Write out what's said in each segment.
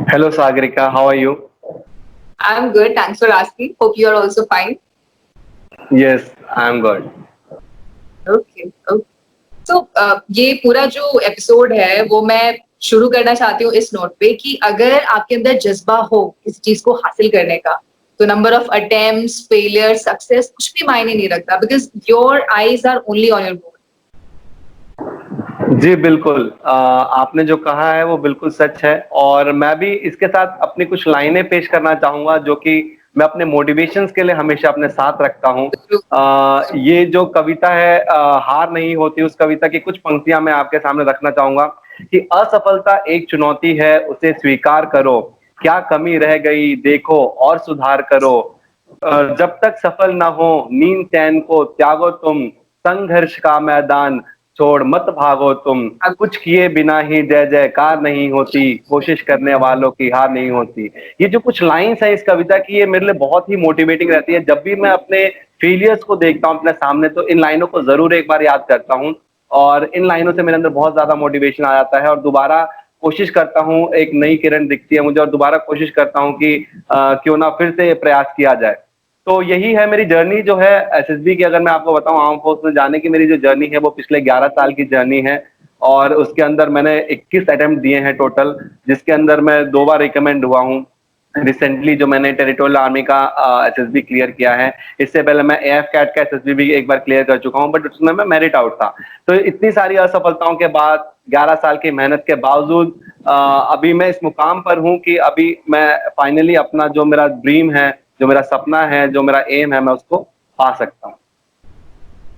Hello Sagarika, how are you? I'm good. Thanks for asking. Hope you are also fine. Yes, I'm good. Okay. Okay. ये पूरा जो episode है वो मैं शुरू करना चाहती हूँ इस नोट पे कि अगर आपके अंदर जज्बा हो किसी चीज को हासिल करने का तो number of attempts failure success कुछ भी मायने नहीं रखता because your eyes are only on your goal. जी बिल्कुल, आपने जो कहा है वो बिल्कुल सच है और मैं भी इसके साथ अपनी कुछ लाइनें पेश करना चाहूँगा जो कि मैं अपने मोटिवेशंस के लिए हमेशा अपने साथ रखता हूँ। ये जो कविता है हार नहीं होती, उस कविता की कुछ पंक्तियाँ मैं आपके सामने रखना चाहूँगा कि असफलता एक चुनौती है, उसे स्वीकार करो, क्या कमी रह गई देखो और सुधार करो। जब तक सफल ना हो नींद चैन को त्यागो तुम, संघर्ष का मैदान छोड़ मत भागो तुम, कुछ किए बिना ही जय जयकार नहीं होती, कोशिश करने वालों की हार नहीं होती। ये जो कुछ लाइन्स है इस कविता की, ये मेरे लिए बहुत ही मोटिवेटिंग रहती है। जब भी मैं अपने फेलियर्स को देखता हूँ अपने सामने, तो इन लाइनों को जरूर एक बार याद करता हूँ और इन लाइनों से मेरे अंदर बहुत ज्यादा मोटिवेशन आ जाता है और दोबारा कोशिश करता हूँ, एक नई किरण दिखती है मुझे और दोबारा कोशिश करता हूँ कि क्यों ना फिर से प्रयास किया जाए। तो यही है मेरी जर्नी जो है एसएसबी की। अगर मैं आपको बताऊं आर्म फोर्स में जाने की मेरी जो जर्नी है वो पिछले 11 साल की जर्नी है और उसके अंदर मैंने 21 अटेम्प्ट दिए हैं टोटल, जिसके अंदर मैं 2 बार रिकमेंड हुआ हूँ। रिसेंटली जो मैंने टेरिटोरियल आर्मी का एसएसबी क्लियर किया है, इससे पहले मैं एएफ कैट का एसएसबी भी एक बार क्लियर कर चुका हूँ, बट उसमें मैं मेरिट आउट था। तो इतनी सारी असफलताओं के बाद 11 साल की मेहनत के बावजूद अभी मैं इस मुकाम पर हूँ कि अभी मैं फाइनली अपना जो मेरा ड्रीम है, जो मेरा सपना है, जो मेरा एम है, मैं उसको पा सकता हूँ।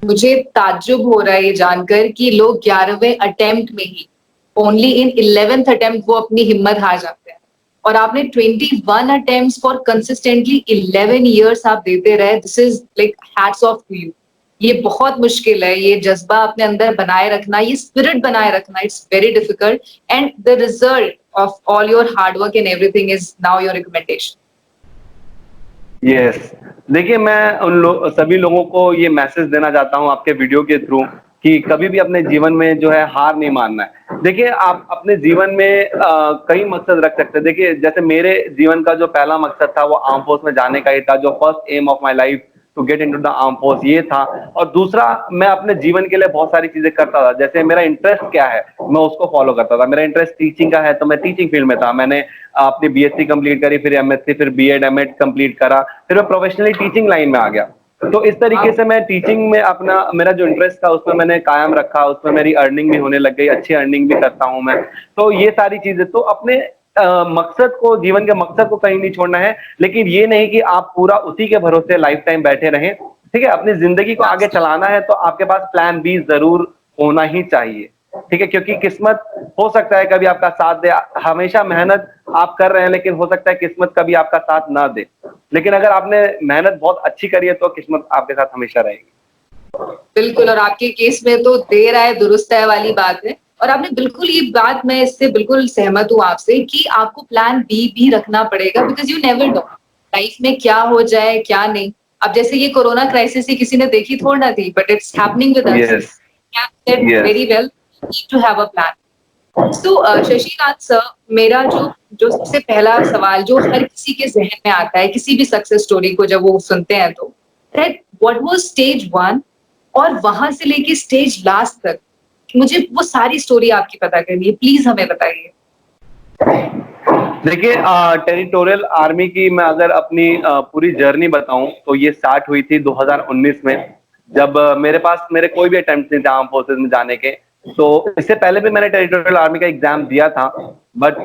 मुझे ताज्जुब हो रहा है ये जानकर कि लोग 11वें अटेम्प्ट में ही ओनली इन 11th अटेम्प्ट वो अपनी हिम्मत हार जाते हैं और आपने 21 अटेम्प्ट्स फॉर कंसिस्टेंटली 11 इयर्स आप देते रहे। This is like hats off to you. ये बहुत मुश्किल है, ये जज्बा अपने अंदर बनाए रखना, ये स्पिरिट बनाए रखना, it's very difficult and the result of all your hard work and everything is now your recommendation. Yes, देखिए मैं सभी लोगों को ये मैसेज देना चाहता हूँ आपके वीडियो के थ्रू कि कभी भी अपने जीवन में जो है हार नहीं मानना है। देखिए आप अपने जीवन में कई मकसद रख सकते हैं। देखिए जैसे मेरे जीवन का जो पहला मकसद था वो आर्म फोर्स में जाने का ही था, जो first aim of my life to get into the arm force ये था। और दूसरा, मैं अपने जीवन के लिए बहुत सारी चीजें करता था। जैसे मेरा इंटरेस्ट क्या है मैं उसको फॉलो करता था। मेरा इंटरेस्ट टीचिंग का है तो मैं टीचिंग फील्ड में था। मैंने अपनी बीएससी कंप्लीट करी, फिर एमएससी, फिर बीएड एमएड कंप्लीट करा, फिर मैं प्रोफेशनली टीचिंग लाइन में आ गया। तो इस तरीके से मैं टीचिंग में अपना मेरा जो इंटरेस्ट था उसमें मैंने कायम रखा, उसमें मेरी अर्निंग भी होने लग गई, अच्छी अर्निंग भी करता हूं मैं। तो ये सारी चीजें तो अपने मकसद को, जीवन के मकसद को कहीं नहीं छोड़ना है, लेकिन ये नहीं कि आप पूरा उसी के भरोसे लाइफ टाइम बैठे रहें। ठीक है, अपनी जिंदगी को आगे चलाना है तो आपके पास प्लान बी जरूर होना ही चाहिए। ठीक है, क्योंकि किस्मत हो सकता है कभी आपका साथ दे। हमेशा मेहनत आप कर रहे हैं लेकिन हो सकता है किस्मत कभी आपका साथ ना दे, लेकिन अगर आपने मेहनत बहुत अच्छी करी है तो किस्मत आपके साथ हमेशा रहेगी। बिल्कुल, और आपके केस में तो देर आए दुरुस्त है वाली बात है और आपने बिल्कुल ये बात, मैं इससे बिल्कुल सहमत हूँ आपसे कि आपको प्लान बी भी रखना पड़ेगा because you never know life में क्या हो जाए क्या नहीं। अब जैसे ये कोरोना क्राइसिस ही किसी ने देखी थोड़ी ना थी, but it's happening with us. Yes. Yes. Very well, need to have a plan. So Shashikant sir, मेरा जो जो सबसे पहला सवाल जो हर किसी के जहन में आता है किसी भी सक्सेस स्टोरी को जब वो सुनते हैं तो that what was stage one और वहां से लेके स्टेज लास्ट तक मुझे वो सारी स्टोरी आपकी पता करनी है, प्लीज हमें बताइए। देखिए टेरिटोरियल आर्मी की मैं अगर अपनी पूरी जर्नी बताऊं तो ये स्टार्ट हुई थी 2019 में, जब मेरे पास मेरे कोई भी अटेम्प्ट नहीं थे आर्म फोर्सेज में जाने के। तो इससे पहले भी मैंने टेरिटोरियल आर्मी का एग्जाम दिया था, बट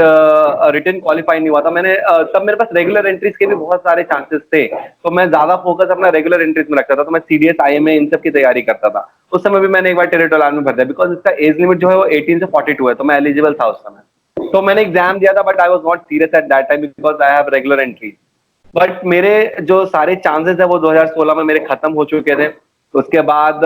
रिटन क्वालिफाई नहीं हुआ था। मैंने तब मेरे पास रेगुलर एंट्रीज के भी बहुत सारे चांसेस थे, तो मैं ज्यादा फोकस अपना रेगुलर एंट्रीज में रखता था। तो मैं सीडीएस आईएमए इन सब की तैयारी करता था। उस समय भी मैंने एक बार टेरिटोरियल आर्मी भर दिया, बिकॉज इसका एज लिमिट जो है वो 18 से 42 है, तो मैं एलिजिबल था उस समय। तो मैंने एग्जाम दिया था, but I was not serious at that time because I have regular entry. But मेरे जो सारे चांसेस है वो 2016 में मेरे खत्म हो चुके थे। तो उसके बाद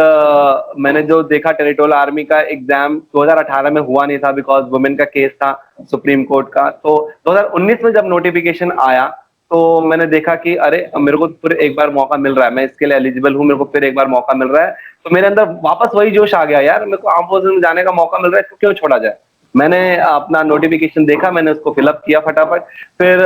मैंने जो देखा टेरिटोरियल आर्मी का एग्जाम 2018 में हुआ नहीं था बिकॉज वुमेन का केस था सुप्रीम कोर्ट का। तो 2019 में जब नोटिफिकेशन आया तो मैंने देखा कि अरे मेरे को फिर एक बार मौका मिल रहा है, मैं इसके लिए एलिजिबल हूँ, मेरे को फिर एक बार मौका मिल रहा है। तो मेरे अंदर वापस वही जोश आ गया, यार मेरे को आर्म फोर्सेस में जाने का मौका मिल रहा है, इसको क्यों छोड़ा जाए। मैंने अपना नोटिफिकेशन देखा, मैंने उसको फिलअप किया फटाफट। फिर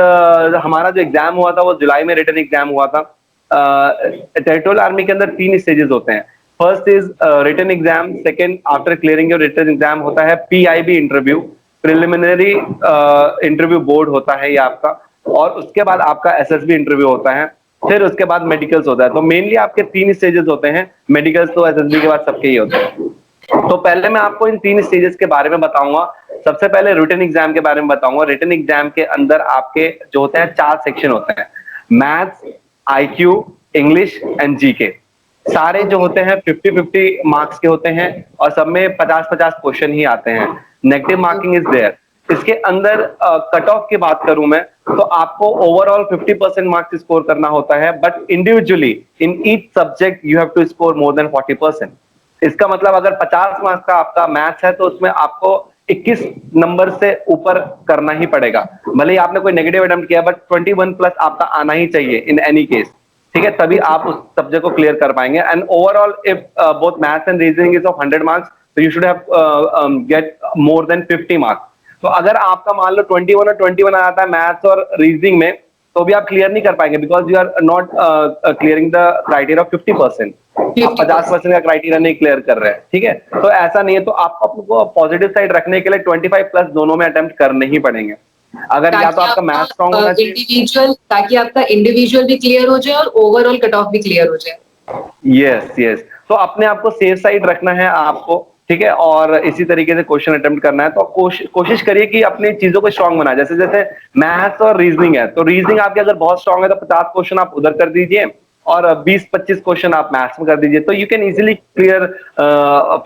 हमारा जो एग्जाम हुआ था वो जुलाई में रिटन एग्जाम हुआ था। टेरिटोरियल आर्मी के अंदर 3 स्टेजेस होते हैं। First is written exam, second after clearing your written exam होता है PIB interview, preliminary interview board होता है ये आपका, और उसके बाद आपका एसएसबी इंटरव्यू होता है, फिर उसके बाद मेडिकल्स होता है। तो मेनली आपके 3 स्टेजेस होते हैं, मेडिकल्स तो एसएसबी के बाद सबके ही होते हैं। तो पहले मैं आपको इन 3 स्टेजेस के बारे में बताऊंगा। सबसे पहले रिटन एग्जाम के बारे में बताऊंगा। रिटन एग्जाम के अंदर आपके जो होते हैं 4 सेक्शन होते हैं, maths, IQ, English and GK. सारे जो होते हैं 50-50 मार्क्स के होते हैं और सब में 50-50 क्वेश्चन ही आते हैं। Negative marking is there. इसके अंदर कट ऑफ की बात करूं मैं, तो आपको ओवरऑल 50% मार्क्स स्कोर करना होता है, but individually in each subject you have to score more than 40%। इसका मतलब अगर 50 मार्क्स का आपका मैथ्स है तो उसमें आपको 21 नंबर से ऊपर करना ही पड़ेगा। भले ही आपने कोई नेगेटिव अटेम्प्ट किया, बट 21 प्लस आपका आना ही चाहिए इन एनी केस, ठीक है, तभी आप उस सब्जेक्ट को क्लियर कर पाएंगे। And overall if both maths and reasoning is of 100 marks, तो you should have get more than 50 marks. तो अगर आपका मान लो 21 और 21 आ जाता है मैथ्स और रीजनिंग में, तो भी आप क्लियर नहीं कर पाएंगे, because you are not clearing the criteria of 50%। आप 50% का क्राइटेरिया नहीं क्लियर कर रहे हैं, ठीक है। तो ऐसा नहीं है, तो आपको अपने पॉजिटिव साइड रखने के लिए 25 प्लस दोनों में अटेम्प्ट करने ही पड़ेंगे। अगर या तो आपका मैथ स्ट्रॉन्ग होना चाहिए, इंडिविजुअल, ताकि आपका इंडिविजुअल भी क्लियर हो जाए और ओवरऑल कट ऑफ भी क्लियर हो जाए। Yes yes. तो अपने आप को सेफ साइड रखना है आपको, ठीक है, और इसी तरीके से क्वेश्चन अटेम्प्ट करना है। तो कोशिश करिए कि अपनी चीजों को स्ट्रांग बनाए। जैसे जैसे मैथ्स और रीजनिंग है, तो रीजनिंग आपकी अगर बहुत स्ट्रांग है तो 50 क्वेश्चन आप उधर कर दीजिए और 20-25 क्वेश्चन आप मैथ्स में कर दीजिए, तो you can easily clear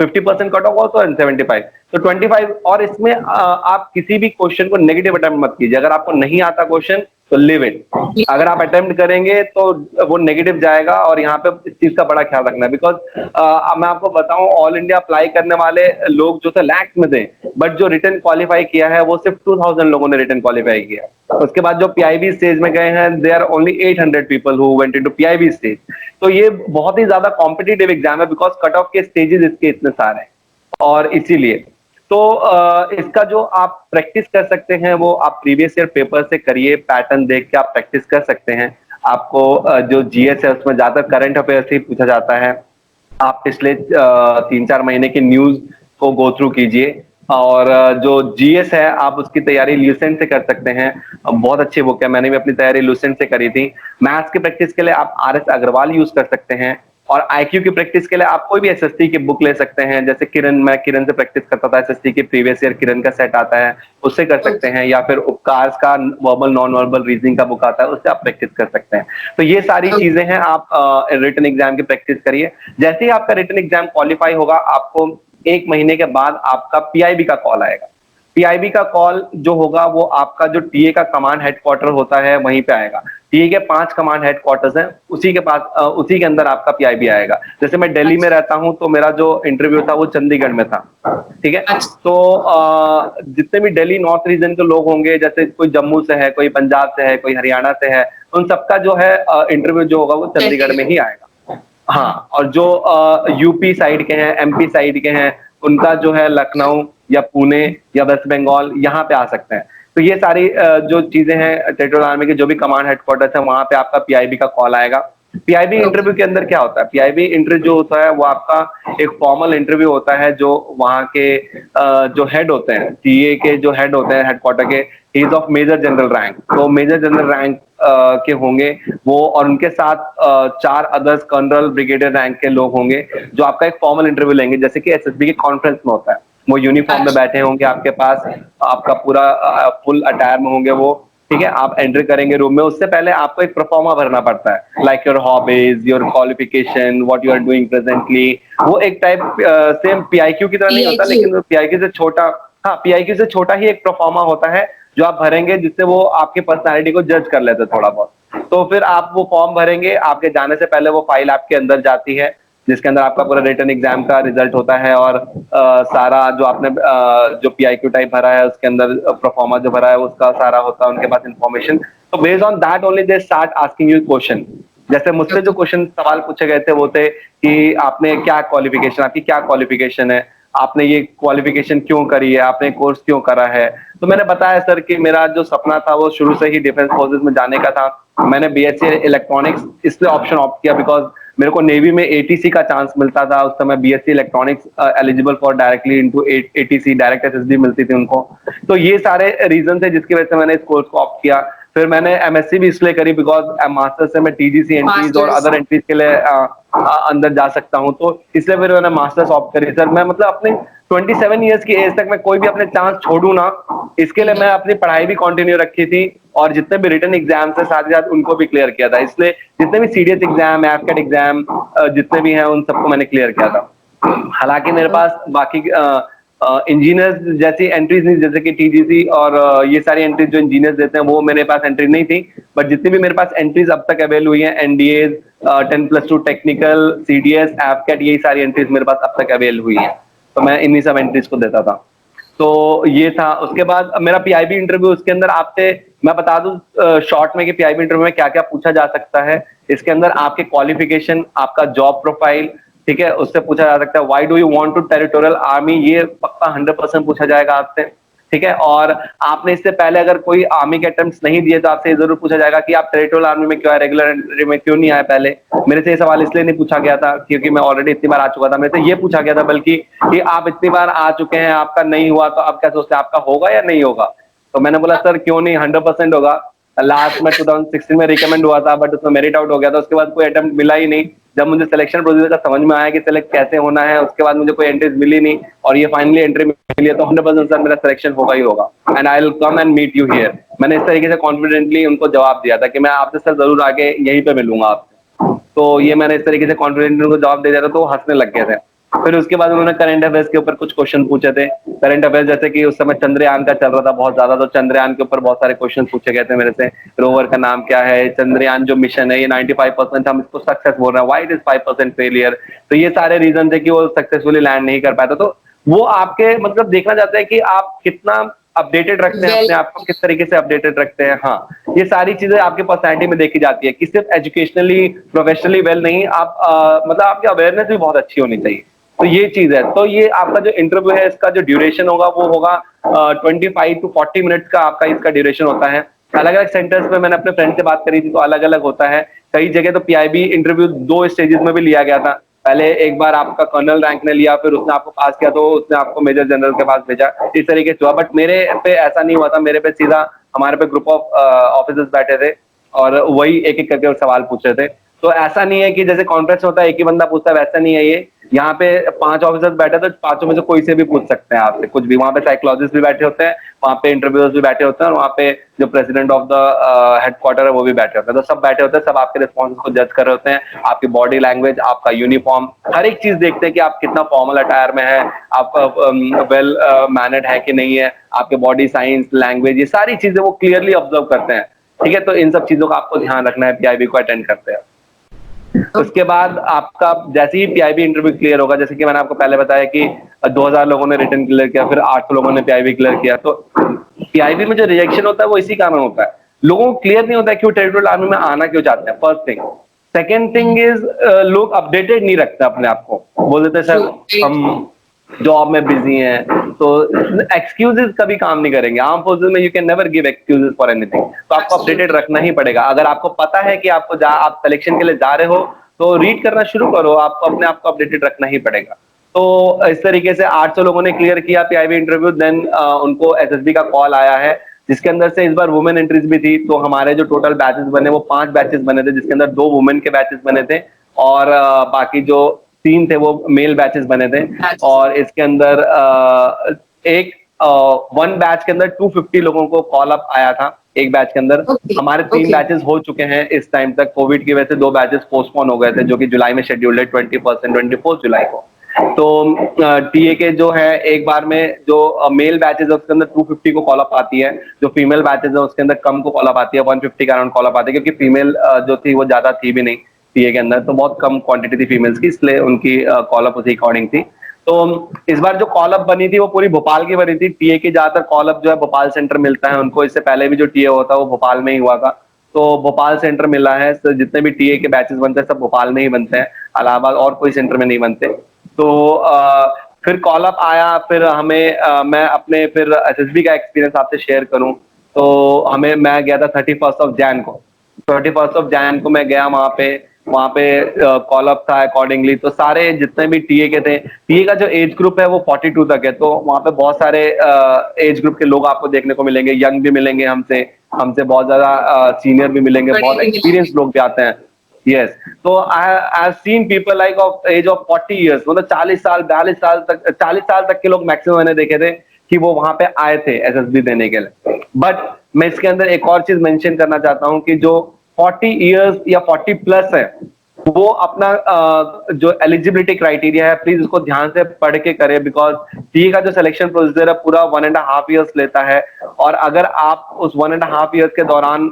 50% cut off also and 75। तो 25, और इसमें आप किसी भी क्वेश्चन को नेगेटिव अटेम्प्ट मत कीजिए। अगर आपको नहीं आता क्वेश्चन तो लिव इट। अगर आप अटेम्प्ट करेंगे तो वो नेगेटिव जाएगा, और यहाँ पे इस चीज का बड़ा ख्याल रखना है। बिकॉज मैं आपको बताऊं, ऑल इंडिया अप्लाई करने वाले लोग जो थे लैक्स में थे, बट जो रिटर्न क्वालिफाई किया है वो सिर्फ 2000 लोगों ने रिटर्न क्वालिफाई किया। उसके बाद जो पीआईबी स्टेज में गए हैं, they are only 800 people who went into PIB stage. तो ये बहुत ही ज्यादा कॉम्पिटिटिव एग्जाम है, बिकॉज कट ऑफ के स्टेजेस इसके इतने सारे हैं, और इसीलिए तो इसका जो आप प्रैक्टिस कर सकते हैं वो आप प्रीवियस ईयर पेपर से करिए, पैटर्न देख के आप प्रैक्टिस कर सकते हैं। आपको जो जीएस है उसमें ज्यादा करंट अफेयर से ही पूछा जाता है। आप पिछले 3-4 महीने की न्यूज को गो थ्रू कीजिए, और जो जीएस है आप उसकी तैयारी ल्यूसेंट से कर सकते हैं। बहुत अच्छी बुक है, मैंने भी अपनी तैयारी ल्यूसेंट से करी थी। मैथ्स की प्रैक्टिस के लिए आप आरएस अग्रवाल यूज कर सकते हैं, और आईक्यू की प्रैक्टिस के लिए आप कोई भी एसएसटी की बुक ले सकते हैं। जैसे किरण, मैं किरण से प्रैक्टिस करता था, एसएसटी की प्रीवियस ईयर किरण का सेट आता है, उससे कर सकते हैं, या फिर उपकार्स का वर्बल नॉन वर्बल रीजनिंग का बुक आता है, उससे आप प्रैक्टिस कर सकते हैं। तो ये सारी चीजें हैं, आप रिटन एग्जाम की प्रैक्टिस करिए। जैसे ही आपका रिटन एग्जाम क्वालिफाई होगा, आपको 1 महीने के बाद आपका पीआईबी का कॉल आएगा। पीआईबी का कॉल जो होगा वो आपका जो टीए का कमांड हेडक्वार्टर होता है वहीं पे आएगा। टीए के 5 कमांड हेडक्वार्टर्स हैं, उसी के पास उसी के अंदर आपका पीआईबी आएगा। जैसे मैं दिल्ली में रहता हूं, तो मेरा जो इंटरव्यू था वो चंडीगढ़ में था, ठीक है। तो जितने भी दिल्ली नॉर्थ रीजन के लोग होंगे, जैसे कोई जम्मू से है, कोई पंजाब से है, कोई हरियाणा से है, उन सबका जो है इंटरव्यू जो होगा वो चंडीगढ़ में ही आएगा। हाँ, और जो यूपी साइड के हैं, एमपी साइड के हैं, उनका जो है लखनऊ या पुणे या वेस्ट बंगाल, यहाँ पे आ सकते हैं। तो ये सारी जो चीजें हैं, टेरिटोरियल आर्मी के जो भी कमांड हेडक्वार्टर्स है, वहां पे आपका पीआईबी का कॉल आएगा। पीआईबी इंटरव्यू के अंदर क्या होता है? पीआईबी इंटरव्यू जो होता है वो आपका एक फॉर्मल इंटरव्यू होता है, जो वहाँ के जो हेड होते हैं, टीए के जो हेड होते हैं हेडक्वार्टर के, he is of major general rank. तो मेजर जनरल रैंक के होंगे वो, और उनके साथ 4 अदर्स कर्नल ब्रिगेडियर रैंक के लोग होंगे, जो आपका एक फॉर्मल इंटरव्यू लेंगे, जैसे कि एसएसबी के कॉन्फ्रेंस में होता है। वो यूनिफॉर्म में बैठे होंगे आपके पास, आपका पूरा फुल अटायर में होंगे वो, ठीक है। आप एंट्री करेंगे रूम में, उससे पहले आपको एक प्रोफार्मा भरना पड़ता है, like your hobbies, your qualification, what you are doing presently. वो एक टाइप सेम पीआईक्यू की तरह नहीं होता, लेकिन पीआईक्यू से छोटा, हाँ, पीआईक्यू से छोटा ही एक प्रोफार्मा होता है जो आप भरेंगे, जिससे वो आपकी पर्सनालिटी को जज कर लेते हैं थोड़ा बहुत। तो फिर आप वो फॉर्म भरेंगे, आपके जाने से पहले वो फाइल आपके अंदर जाती है, जिसके अंदर आपका पूरा रिटन एग्जाम का रिजल्ट होता है, और सारा जो आपने जो पीआईक्यू टाइप भरा है उसके अंदर प्रोफार्मा जो भरा है उसका सारा होता है उनके पास इंफॉर्मेशन। तो based on that only they start asking you question. जैसे मुझसे जो क्वेश्चन सवाल पूछे गए थे वो थे कि आपने क्या क्वालिफिकेशन, आपकी क्या क्वालिफिकेशन है, आपने ये क्वालिफिकेशन क्यों करी है, आपने कोर्स क्यों करा है। तो मैंने बताया सर कि मेरा जो सपना था वो शुरू से ही डिफेंस फोर्सेस में जाने का था। मैंने बीएससी इलेक्ट्रॉनिक्स इसलिए ऑप्शन ऑप्ट किया बिकॉज मेरे को नेवी में एटीसी का चांस मिलता था उस समय। BSc electronics eligible for directly into ATC, direct SSB मिलती थी उनको। तो ये सारे रीजन थे जिसकी वजह से मैंने इस कोर्स को ऑप्ट किया। फिर मैंने एमएससी भी इसलिए करी बिकॉज मास्टर्स से मैं टीजीसी एंट्रीज और अदर एंट्रीज के लिए अंदर जा सकता हूँ, तो इसलिए फिर मैंने मास्टर्स ऑप्ट करी सर। मैं मतलब अपने 27 इयर्स की एज तक मैं कोई भी अपने चांस छोड़ू ना, इसके लिए मैं अपनी पढ़ाई भी कंटिन्यू रखी थी और जितने भी रिटन एग्जाम्स है साथ ही साथ उनको भी क्लियर किया था। इसलिए जितने भी सीडीएस एग्जाम, एफकेट एग्जाम जितने भी हैं उन सबको मैंने क्लियर किया था। हालांकि मेरे पास बाकी इंजीनियर्स जैसी एंट्रीज नहीं, जैसे कि टीजीसी और ये सारी एंट्रीज जो इंजीनियर्स देते हैं वो मेरे पास एंट्री नहीं थी। बट जितनी भी मेरे पास एंट्रीज अब तक अवेल हुई है, एनडीएज, 10+2 टेक्निकल, सीडीएस, एफकेट, यही सारी एंट्रीज मेरे पास अब तक अवेल हुई है, तो मैं इन्हीं सब एंट्रीज को देता था। तो ये था। उसके बाद मेरा पीआईबी इंटरव्यू, उसके अंदर आपसे मैं बता दूं शॉर्ट में कि पीआईबी इंटरव्यू में क्या क्या पूछा जा सकता है। इसके अंदर आपके क्वालिफिकेशन, आपका जॉब प्रोफाइल, ठीक है, उससे पूछा जा सकता है why do you want to territorial army, ये पक्का 100% पूछा जाएगा आपसे, ठीक है। और आपने इससे पहले अगर कोई आर्मी के अटेम्प्ट्स नहीं दिए तो आपसे ये जरूर पूछा जाएगा कि आप टेरिटोरियल आर्मी में क्यों आए, रेगुलर एंट्री में क्यों नहीं आए पहले। मेरे से ये सवाल इसलिए नहीं पूछा गया था क्योंकि मैं ऑलरेडी इतनी बार आ चुका था। मेरे से ये पूछा गया था बल्कि कि आप इतनी बार आ चुके हैं, आपका नहीं हुआ तो आप क्या सोचते हैं, आपका होगा या नहीं होगा। तो मैंने बोला सर क्यों नहीं, 100% होगा। लास्ट में 2016 में रिकमेंड हुआ था बट उसमें मेरिट आउट हो गया था, उसके बाद कोई अटेम्प्ट मिला ही नहीं। जब मुझे सिलेक्शन प्रोसीजर का समझ में आया कि सिलेक्ट कैसे होना है, उसके बाद मुझे कोई एंट्रीज मिली नहीं और ये फाइनली एंट्री मिली है, तो 100% सर मेरा सिलेक्शन होगा ही होगा, and I will come and meet you here. मैंने इस तरीके से कॉन्फिडेंटली उनको जवाब दिया था कि मैं आपसे सर जरूर आके यहीं पे मिलूंगा आपसे। तो ये मैंने इस तरीके से कॉन्फिडेंटली उनको जवाब दे दिया था, तो वो हंसने लग गए थे। फिर उसके बाद उन्होंने करंट अफेयर्स के ऊपर कुछ क्वेश्चन पूछे थे। करंट अफेयर्स जैसे कि उस समय चंद्रयान का चल रहा था बहुत ज्यादा, तो चंद्रयान के ऊपर बहुत सारे क्वेश्चन पूछे गए थे मेरे से। रोवर का नाम क्या है, चंद्रयान जो मिशन है ये 95% हम इसको सक्सेस बोल रहे हैं, व्हाई इट इज 5% फेलियर। तो ये सारे रीजन थे कि वो सक्सेसफुली लैंड नहीं कर पाया था। तो वो आपके मतलब देखना चाहते हैं कि आप कितना अपडेटेड रखते हैं अपने आप को, किस तरीके से अपडेटेड रखते हैं। हाँ, ये सारी चीजें आपके पर्सनैलिटी में देखी जाती है कि सिर्फ एजुकेशनली प्रोफेशनली वेल नहीं, आप मतलब आपकी अवेयरनेस भी बहुत अच्छी होनी चाहिए। तो ये चीज है। तो ये आपका जो इंटरव्यू है इसका जो ड्यूरेशन होगा वो होगा 25 to 40 मिनट्स का आपका इसका ड्यूरेशन होता है। अलग अलग सेंटर्स पे मैंने अपने फ्रेंड से बात करी थी तो अलग अलग होता है। कई जगह तो पीआईबी इंटरव्यू 2 स्टेजेस में भी लिया गया था। पहले एक बार आपका कर्नल रैंक ने लिया, फिर उसने आपको पास किया तो उसने आपको मेजर जनरल के पास भेजा, इस तरीके से हुआ। बट मेरे पे ऐसा नहीं हुआ था, मेरे पे सीधा हमारे पे ग्रुप ऑफ ऑफिसर्स बैठे थे और वही एक एक करके सवाल पूछ रहे थे। तो ऐसा नहीं है कि जैसे कॉन्फ्रेंस होता है एक ही बंदा पूछता है, वैसा नहीं है ये। यहाँ पे 5 ऑफिसर्स बैठे तो 5 में से कोई से भी पूछ सकते हैं आपसे कुछ भी। वहाँ पे साइकोलॉजिस्ट भी बैठे होते हैं, वहाँ पे इंटरव्यूअर्स भी बैठे होते हैं और वहाँ पे जो प्रेसिडेंट ऑफ द हेडक्वार्टर है वो भी बैठे होते हैं। तो सब बैठे होते हैं, सब आपके रिस्पॉन्स को जज कर रहे होते हैं, आपकी बॉडी लैंग्वेज, आपका यूनिफॉर्म, हर एक चीज देखते हैं कि आप कितना फॉर्मल अटायर में है, आप वेल मैनर्ड है कि नहीं है, आपके बॉडी साइंस, लैंग्वेज, ये सारी चीजें वो क्लियरली ऑब्जर्व करते हैं, ठीक है। तो इन सब चीजों का आपको ध्यान रखना है पीआईबी को अटेंड करते हैं। उसके बाद आपका जैसे ही पीआईबी इंटरव्यू क्लियर होगा, जैसे कि मैंने आपको पहले बताया कि 2000 लोगों ने रिटन क्लियर किया, फिर 800 लोगों ने पीआईबी क्लियर किया। तो पीआईबी में जो रिजेक्शन होता है वो इसी कारण होता है, लोगों को क्लियर नहीं होता है क्यों टेरिटोरियल आर्मी में आना क्यों चाहते हैं, first thing. Second thing is लोग अपडेटेड नहीं रखते अपने आप को, बोल देते सर हम जॉब में बिजी हैं, तो एक्सक्यूजेस कभी काम नहीं करेंगे। आर्म फोर्सेस में you can never give excuses for anything, तो आपको अपडेटेड रखना ही पड़ेगा। अगर आपको पता है कि आपको आप सिलेक्शन के लिए जा रहे हो तो रीड करना शुरू करो, आपको अपने आप को अपडेटेड रखना ही पड़ेगा। तो इस तरीके से 800 लोगों ने क्लियर किया पीआईबी इंटरव्यू। देन उनको एसएसबी का कॉल आया है जिसके अंदर से इस बार वुमेन एंट्रीज भी थी। तो हमारे जो टोटल बैचेस बने वो 5 बैचेस बने थे, जिसके अंदर 2 वुमेन के बैचेस बने थे और बाकी जो 3 थे वो मेल बैचेस बने थे। और इसके अंदर एक 1 बैच के अंदर 250 लोगों को कॉल अप आया था एक बैच के अंदर। हमारे 3 बैचेस हो चुके हैं इस टाइम तक। कोविड की वजह से 2 बैचेस पोस्टपोन हो गए थे जो कि जुलाई में शेड्यूल्ड है, 24 जुलाई को। तो टीए के जो है एक बार में जो मेल बैचेस है उसके अंदर 250 को कॉल अप आती है, जो फीमेल बैचेस है उसके अंदर कम को कॉल अप आती है, 150 के अराउंड कॉल अप आती है, क्योंकि फीमेल जो थी वो ज्यादा थी भी नहीं टीए के अंदर, तो बहुत कम क्वांटिटी थी फीमेल्स की, इसलिए उनकी कॉल अप उसी अकॉर्डिंग थी। तो इस बार जो कॉल अप बनी थी वो पूरी भोपाल की बनी थी। टीए की ज्यादातर कॉल अप जो है भोपाल सेंटर मिलता है उनको, इससे पहले भी जो टीए होता है वो भोपाल में ही हुआ था, तो भोपाल सेंटर मिला है। तो जितने भी टीए के बैचेस बनते हैं सब भोपाल में ही बनते हैं, इलाहाबाद और कोई सेंटर में नहीं बनते। तो फिर कॉल अप आया, फिर हमें मैं अपने फिर एसएसबी का एक्सपीरियंस आपसे शेयर करूं तो मैं गया था 31st ऑफ जैन को। 31st ऑफ जैन को मैं गया वहां पे कॉल अप था अकॉर्डिंगली। तो सारे जितने भी टीए के थे, टीए का जो एज ग्रुप है वो 42 तक है, तो वहां पे बहुत सारे एज ग्रुप के लोग आपको देखने को मिलेंगे, यंग भी मिलेंगे, हमसे हमसे बहुत ज्यादा सीनियर भी मिलेंगे, बड़े बहुत भी एक्सपीरियंस मिलेंगे। लोग भी आते हैं। यस, तो I have seen people like of age of 40 years, मतलब 40 साल 42 साल तक, 40 साल तक के लोग मैक्सिमम मैंने देखे थे कि वो वहां पे आए थे एसएसबी देने के लिए। बट मैं इसके अंदर एक और चीज मेंशन करना चाहता हूं कि जो 40 इयर्स या 40 प्लस है, वो अपना जो एलिजिबिलिटी क्राइटेरिया है प्लीज उसको ध्यान से पढ़ के करें, बिकॉज टीए का जो सिलेक्शन प्रोसीजर है पूरा 1.5 ईयर्स लेता है। और अगर आप उस 1.5 ईयर्स के दौरान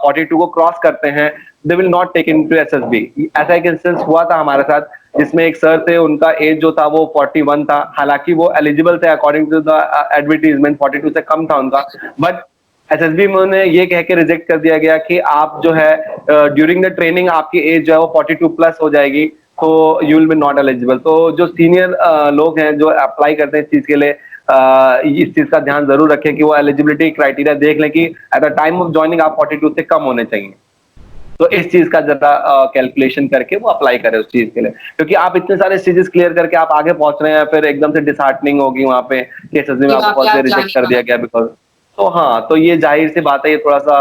42 को क्रॉस करते हैं, they will not take into SSB. ऐसा एक इंस्टेंस हुआ था हमारे साथ, जिसमें एक सर थे, उनका एज जो था वो 41 था, हालांकि वो एलिजिबल थे अकॉर्डिंग टू द एडवर्टीजमेंट, 42 से कम था उनका, बट एसएसबी में उन्हें ये कह के रिजेक्ट कर दिया गया कि आप जो है ड्यूरिंग द ट्रेनिंग आपकी एज जो है वो 42 प्लस हो जाएगी, तो you will B not eligible. तो जो सीनियर लोग हैं जो अप्लाई करते हैं इस चीज के लिए, इस चीज का ध्यान जरूर रखें कि वो एलिजिबिलिटी क्राइटेरिया देख लें कि at the time of joining आप 42 से कम होने चाहिए। तो इस चीज का जरा कैलकुलेशन करके वो अप्लाई करें उस चीज के लिए, क्योंकि आप इतने सारे चीजेस क्लियर करके आप आगे पहुंच रहे हैं, फिर एकदम से डिसहार्टनिंग होगी वहां पे केसेस में कि आपको वहाँ पे कॉल से आप जा रिजेक्ट नहीं कर दिया पाए। गया बिकॉज। तो हाँ, तो ये जाहिर सी बात है, ये थोड़ा सा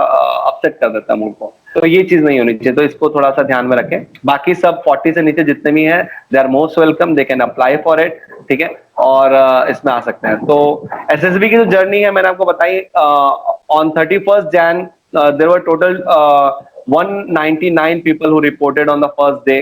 अपसेट कर देता है मूड को, तो ये चीज नहीं होनी चाहिए, तो इसको थोड़ा सा ध्यान में रखें। बाकी सब 40 से नीचे जितने भी हैं, they are most welcome, they can apply for it, ठीक है, और इसमें आ सकते हैं। तो एसएसबी की जो जर्नी है मैंने आपको बताई, on 31st Jan there were total 199 people who reported on the first day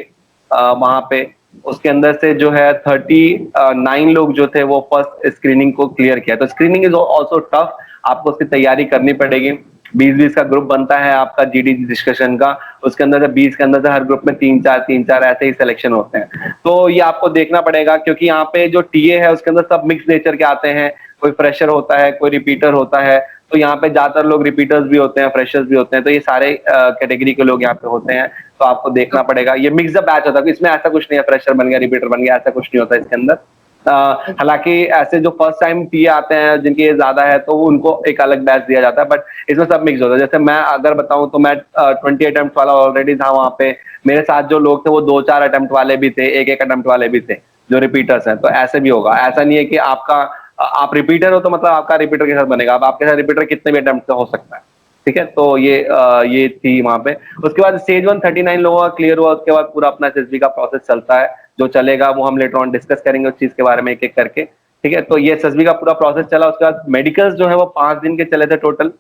वहां पे। उसके अंदर से जो है 39 लोग जो थे वो फर्स्ट स्क्रीनिंग को क्लियर किया। तो स्क्रीनिंग इज ऑल्सो टफ, आपको उसकी तैयारी करनी पड़ेगी। 20-20 का ग्रुप बनता है आपका जीडी डिस्कशन का, उसके अंदर से 20 के अंदर से हर ग्रुप में 3-4 ऐसे ही सिलेक्शन होते हैं। तो ये आपको देखना पड़ेगा, क्योंकि यहाँ पे जो टीए है उसके अंदर सब मिक्स नेचर के आते हैं, कोई फ्रेशर होता है, कोई रिपीटर होता है, तो यहाँ पे ज्यादातर लोग रिपीटर्स भी होते हैं, फ्रेशर्स भी होते हैं, तो ये सारे कैटेगरी के लोग यहाँ पे होते हैं। तो आपको देखना पड़ेगा, ये मिक्स द बैच होता है, इसमें ऐसा कुछ नहीं है फ्रेशर बन गया रिपीटर बन गया, ऐसा कुछ नहीं होता इसके अंदर। हालांकि ऐसे जो फर्स्ट टाइम टीए आते हैं जिनकी एज ज्यादा है तो उनको एक अलग बैच दिया जाता है, बट इसमें सब मिक्स होता है। जैसे मैं अगर बताऊं तो मैं 20 अटेम्प्ट वाला ऑलरेडी था वहां पे, मेरे साथ जो लोग थे वो 2-4 अटेम्प्ट वाले भी थे, एक अटेम्प्ट वाले भी थे जो रिपीटर्स हैं। तो ऐसे भी होगा, ऐसा नहीं है कि आप रिपीटर हो तो मतलब आपका रिपीटर के साथ बनेगा, अब आपके साथ रिपीटर कितने भी अटेम्प्ट हो सकता है, ठीक है। तो ये थी वहां पे। उसके बाद स्टेज 1 39 लोगों का क्लियर हुआ, उसके बाद पूरा अपना एसएसबी का प्रोसेस चलता है, जो चलेगा वो हम लेटर ऑन डिस्कस करेंगे उस चीज के बारे में एक एक करके, ठीक है। तो ये एसएसबी का पूरा प्रोसेस चला। उसके बाद मेडिकल्स जो है वो 5 दिन के चले थे टोटल।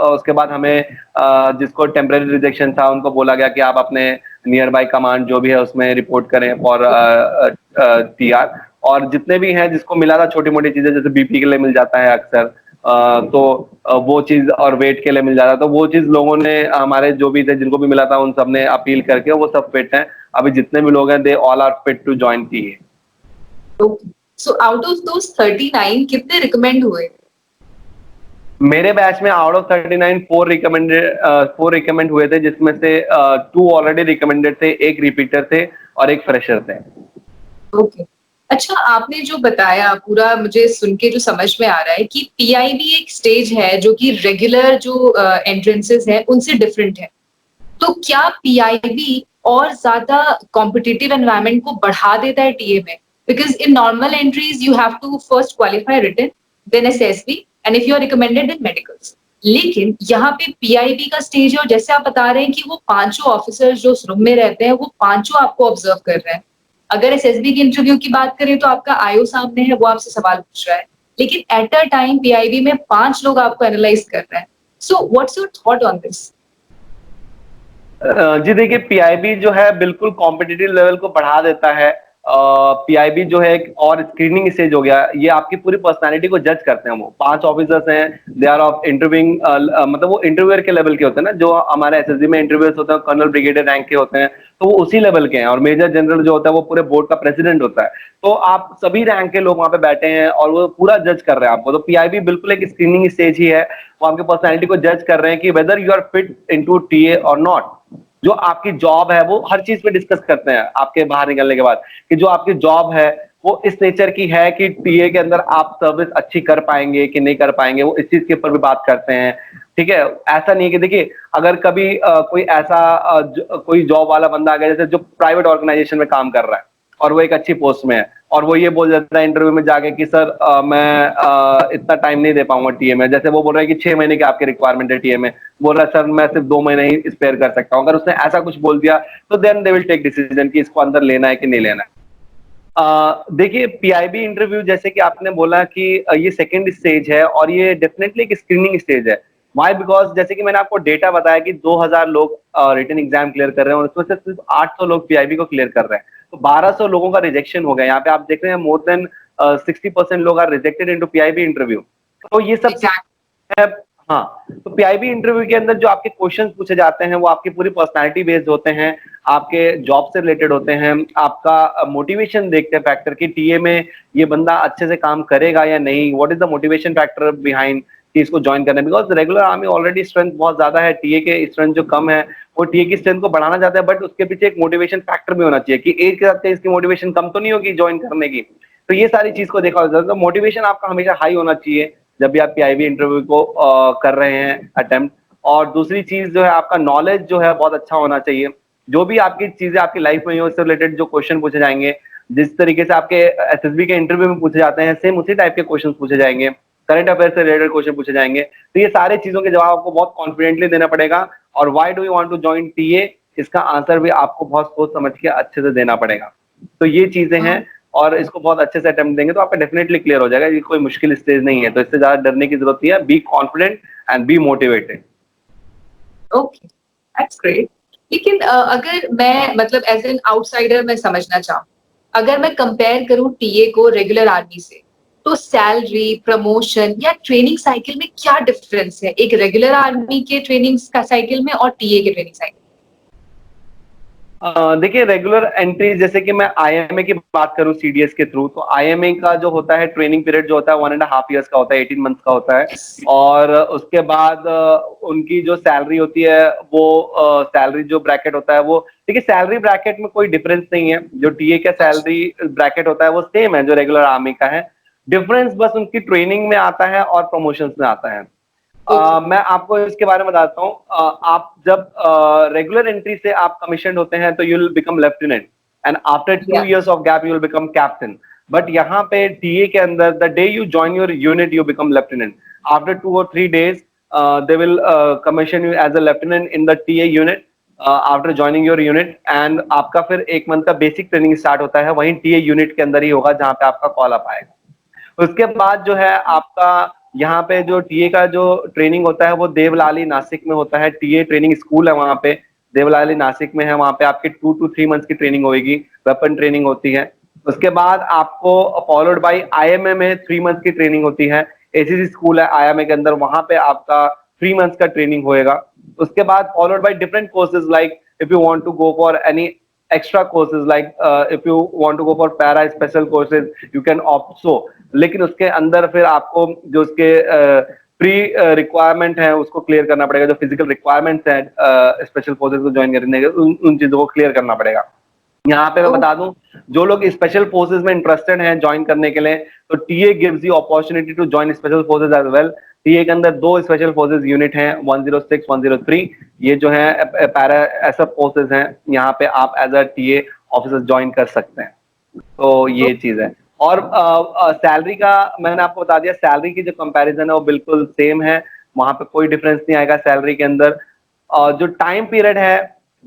उसके बाद हमें जिसको टेम्परेरी रिजेक्शन था उनको बोला गया कि आप अपने नियर बाय कमांड जो भी है उसमें रिपोर्ट करें फॉर टीआर। और जितने भी हैं जिसको मिला था छोटी मोटी चीजें, जैसे बीपी के लिए मिल जाता है अक्सर, वो चीज, और वेट के लिए मिल जाता, तो वो चीज लोगों ने, हमारे जो भी थे जिनको भी मिला था उन सब ने अपील करके वो सब फिट हैं। अभी जितने भी लोग हैं they all are fit to join TA. So out of those 39 कितने रिकमेंड हुए? मेरे बैच में आउट ऑफ 39 4 रिकमेंड हुए थे, जिसमें से 2 ऑलरेडी रिकमेंडेड थे, एक रिपीटर थे और एक फ्रेशर थे। ओके। अच्छा, आपने जो बताया पूरा मुझे सुन के जो समझ में आ रहा है कि पीआईबी एक स्टेज है जो कि रेगुलर जो एंट्रेंसेस है उनसे डिफरेंट है। तो क्या पीआईबी और ज्यादा कॉम्पिटिटिव एनवायरनमेंट को बढ़ा देता है टीए में? Because in normal entries you have to first qualify written, then SSB, and if you are recommended in medicals. लेकिन यहाँ पे पीआईबी का स्टेज है और जैसे आप बता रहे हैं कि वो पांचों ऑफिसर्स जो उस रूम में रहते हैं वो पांचों आपको ऑब्जर्व कर रहे हैं। अगर एसएसबी की इंटरव्यू की बात करें तो आपका आईओ सामने है, वो आपसे सवाल पूछ रहा है, लेकिन एट अ टाइम पीआईबी में 5 लोग आपको एनालाइज कर रहे हैं। So what's your thought on this? जी देखिए, पीआईबी जो है बिल्कुल कॉम्पिटिटिव लेवल को बढ़ा देता है। पीआईबी जो है एक और स्क्रीनिंग स्टेज हो गया, ये आपकी पूरी पर्सनालिटी को जज करते हैं। वो 5 ऑफिसर्स हैं, दे आर ऑफ इंटरव्यूइंग, मतलब वो इंटरव्यूअर के लेवल के होते हैं ना, जो हमारे एसएसबी में इंटरव्यूअर्स होते हैं कर्नल ब्रिगेडियर रैंक के होते हैं, तो वो उसी लेवल के हैं। और मेजर जनरल जो होता है वो पूरे बोर्ड का प्रेसिडेंट होता है। तो आप सभी रैंक के लोग वहां पे बैठे हैं और वो पूरा जज कर रहे हैं आपको। तो पीआईबी बिल्कुल एक स्क्रीनिंग स्टेज ही है, वो आपकी पर्सनैलिटी को जज कर रहे हैं कि whether you are fit into TA और नॉट। जो आपकी जॉब है वो हर चीज पे डिस्कस करते हैं आपके बाहर निकलने के बाद, कि जो आपकी जॉब है वो इस नेचर की है कि टीए के अंदर आप सर्विस अच्छी कर पाएंगे कि नहीं कर पाएंगे, वो इस चीज के ऊपर भी बात करते हैं। ठीक है, ऐसा नहीं है कि देखिए अगर कभी कोई ऐसा कोई जॉब वाला बंदा आ गया जैसे जो प्राइवेट ऑर्गेनाइजेशन में काम कर रहा है और वो एक अच्छी पोस्ट में है और वो ये बोल देता है इंटरव्यू में जाके कि सर मैं इतना टाइम नहीं दे पाऊंगा टीए में, जैसे वो बोल रहा है कि 6 महीने की आपकी रिक्वायरमेंट है टीए में, बोल रहा है सर मैं सिर्फ 2 महीने ही स्पेयर कर सकता हूँ, अगर उसने ऐसा कुछ बोल दिया तो then they will take decision कि इसको अंदर लेना है कि नहीं लेना है। देखिए पीआईबी इंटरव्यू जैसे कि आपने बोला कि ये सेकंड स्टेज है और ये डेफिनेटली एक स्क्रीनिंग स्टेज है। व्हाई? बिकॉज जैसे कि मैंने आपको डेटा बताया कि 2000 लोग रिटन एग्जाम क्लियर कर रहे हैं और उसमें से सिर्फ 800 लोग पीआईबी को क्लियर कर रहे हैं, तो 1200 लोगों का रिजेक्शन हो गया। यहाँ पे आप देख रहे हैं मोर देन 60% लोग are rejected into PIB interview. तो ये सब है। हाँ, तो पीआईबी इंटरव्यू के अंदर जो आपके क्वेश्चंस पूछे जाते हैं वो आपकी पूरी पर्सनालिटी बेस्ड होते हैं, आपके जॉब से रिलेटेड होते हैं, आपका मोटिवेशन देखते हैं फैक्टर कि टीए में ये बंदा अच्छे से काम करेगा या नहीं, what is the motivation factor behind कि इसको ज्वाइन करना है। Because regular army already strength बहुत ज्यादा है, टीए के स्ट्रेंथ जो कम है वो टीए की स्ट्रेंथ को बढ़ाना चाहता है, बट उसके पीछे एक मोटिवेशन फैक्टर भी होना चाहिए कि एज के साथ इसकी मोटिवेशन कम तो नहीं होगी ज्वाइन करने की। तो ये सारी चीज को देखा जाता है, तो मोटिवेशन आपका हमेशा हाई होना चाहिए जब भी आप पीआईबी इंटरव्यू को कर रहे हैं अटेम्प्ट। और दूसरी चीज जो है आपका नॉलेज जो है बहुत अच्छा होना चाहिए, जो भी आपकी चीजें आपकी लाइफ में हो उससे रिलेटेड जो क्वेश्चन पूछे जाएंगे, जिस तरीके से आपके एसएसबी के इंटरव्यू में पूछे जाते हैं सेम उसी टाइप के क्वेश्चन पूछे जाएंगे, करंट अफेयर से रिलेटेड क्वेश्चन पूछे जाएंगे। तो ये सारे चीजों के जवाब आपको बहुत कॉन्फिडेंटली देना पड़ेगा। और why do you want to join TA, इसका आंसर भी आपको बहुत सोच समझ के अच्छे से देना पड़ेगा। तो ये चीजें हैं और इसको बहुत अच्छे से अटेम्प्ट देंगे तो आपका डेफिनेटली क्लियर हो जाएगा। ये कोई मुश्किल स्टेज नहीं है, तो इससे ज्यादा डरने की जरूरत नहीं है। Be confident and be motivated. Okay, that's great. लेकिन अगर मैं मतलब एज एन आउटसाइडर मैं समझना चाहूँ, अगर मैं कंपेयर करूँ टीए को रेगुलर आर्मी से, तो सैलरी, प्रमोशन या ट्रेनिंग साइकिल में क्या डिफरेंस है एक रेगुलर आर्मी के ट्रेनिंग का साइकिल में और टीए के ट्रेनिंग साइकिल? देखिए रेगुलर एंट्री जैसे कि मैं आईएमए की बात करूं सीडीएस के थ्रू, तो आईएमए का जो होता है ट्रेनिंग पीरियड जो होता है 1.5 ईयर्स का होता है, 18 मंथ्स का होता है। और उसके बाद उनकी जो सैलरी होती है वो सैलरी जो ब्रैकेट होता है वो, देखिए सैलरी ब्रैकेट में कोई डिफरेंस नहीं है, जो टीए का सैलरी ब्रैकेट होता है वो सेम है जो रेगुलर आर्मी का है। डिफरेंस बस उनकी ट्रेनिंग में आता है और प्रमोशन में आता है। मैं आपको इसके बारे में बताता हूँ। आप जब रेगुलर एंट्री से आप कमीशन होते हैं तो you will become lieutenant and after 2 years of gap you will become captain. But यहाँ पे टीए के अंदर the day you join your unit you become lieutenant. After 2 or 3 days they will commission you as a lieutenant in the TA unit after joining your unit. And आपका फिर 1 month का basic training start होता है, वहीं TA unit के अंदर ही होगा जहाँ पे आपका कॉल अप आएगा। उसके बाद जो है आपका यहाँ पे जो टीए का जो ट्रेनिंग होता है वो देवलाली नासिक में होता है। टीए ट्रेनिंग स्कूल है वहाँ पे, देवलाली नासिक में है। वहाँ पे आपकी 2 to 3 मंथ्स की ट्रेनिंग होगी, वेपन ट्रेनिंग होती है। उसके बाद आपको फॉलोड बाय आईएमए में 3 मंथ्स की ट्रेनिंग होती है। एसीसी स्कूल है आईएमए के अंदर, वहाँ पे आपका 3 मंथ्स का ट्रेनिंग होएगा। उसके बाद followed by different courses like if you want to go for any extra courses like if you want to go for para special courses you can opt so। लेकिन उसके अंदर फिर आपको जो उसके प्री रिक्वायरमेंट है उसको क्लियर करना पड़ेगा, जो फिजिकल रिक्वायरमेंट्स है स्पेशल फोर्सेस को ज्वाइन करने के उन चीजों को क्लियर करना पड़ेगा। यहाँ पे मैं बता दूं, जो लोग स्पेशल फोर्सेस में इंटरेस्टेड हैं ज्वाइन करने के लिए, तो TA gives you opportunity to join special forces as well. TA के अंदर 2 स्पेशल फोर्सेस यूनिट हैं, 106, 103। ये जो है पैरा एसएफ फोर्सेस हैं, यहाँ पे आप as a TA officer join कर सकते हैं। तो ये चीज है। और सैलरी का मैंने आपको बता दिया, सैलरी की जो कंपैरिजन है वो बिल्कुल सेम है, वहां पे कोई डिफरेंस नहीं आएगा सैलरी के अंदर। जो टाइम पीरियड है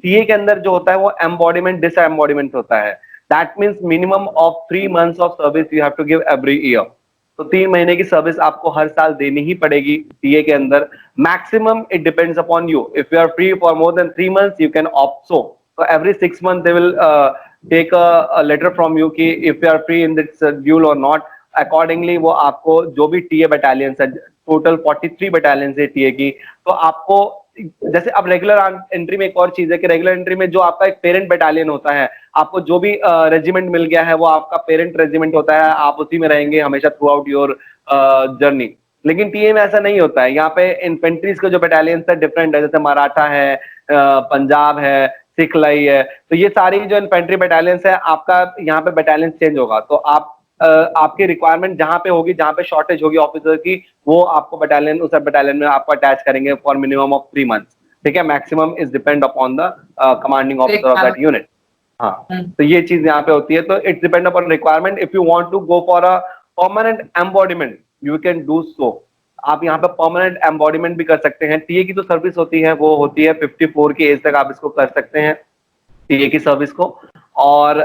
टीए के अंदर जो होता है वो एम्बॉडीमेंट डिसएम्बॉडीमेंट होता है। That means minimum of 3 months of service you have to give every year. तो 3 महीने की सर्विस आपको हर साल देनी ही पड़ेगी टीए के अंदर। Maximum it depends upon you, if you are free for more than 3 months you can opt so. तो every 6 months they will take a letter from you कि if you are free in this schedule और not. Accordingly वो आपको जो भी TA battalions है, total 43 battalions है TA की, तो आपको जैसे अब रेगुलर एंट्री में एक और चीज है कि रेगुलर एंट्री में जो आपका एक पेरेंट बटालियन होता है, आपको जो भी रेजिमेंट मिल गया है वो आपका पेरेंट रेजिमेंट होता है, आप उसी में रहेंगे हमेशा थ्रू आउट योर जर्नी। लेकिन टीए में ऐसा नहीं होता है। यहाँ पे इन्फेंट्रीज के जो बटालियंस है डिफरेंट है, जैसे मराठा है, पंजाब है, सिखलाई है, तो ये सारी जो इन्फेंट्री बटालियंस है, आपका यहाँ पे बटालियन चेंज होगा, तो आप आपकी रिक्वायरमेंट जहाँ पे होगी, जहाँ पे शॉर्टेज होगी ऑफिसर की, वो आपको बटालियन, उस बटालियन में आपको अटैच करेंगे फॉर मिनिमम ऑफ 3 मंथ्स, ठीक है। Maximum is depend upon the commanding officer of that unit. हाँ, तो ये चीज यहाँ पे होती है, तो it's depend upon requirement. If you want to go for a permanent embodiment, you can do so. आप यहाँ पे परमानेंट एम्बॉडीमेंट भी कर सकते हैं। टीए की जो सर्विस होती है वो होती है 54 की एज तक आप इसको कर सकते हैं, टीए की सर्विस को। और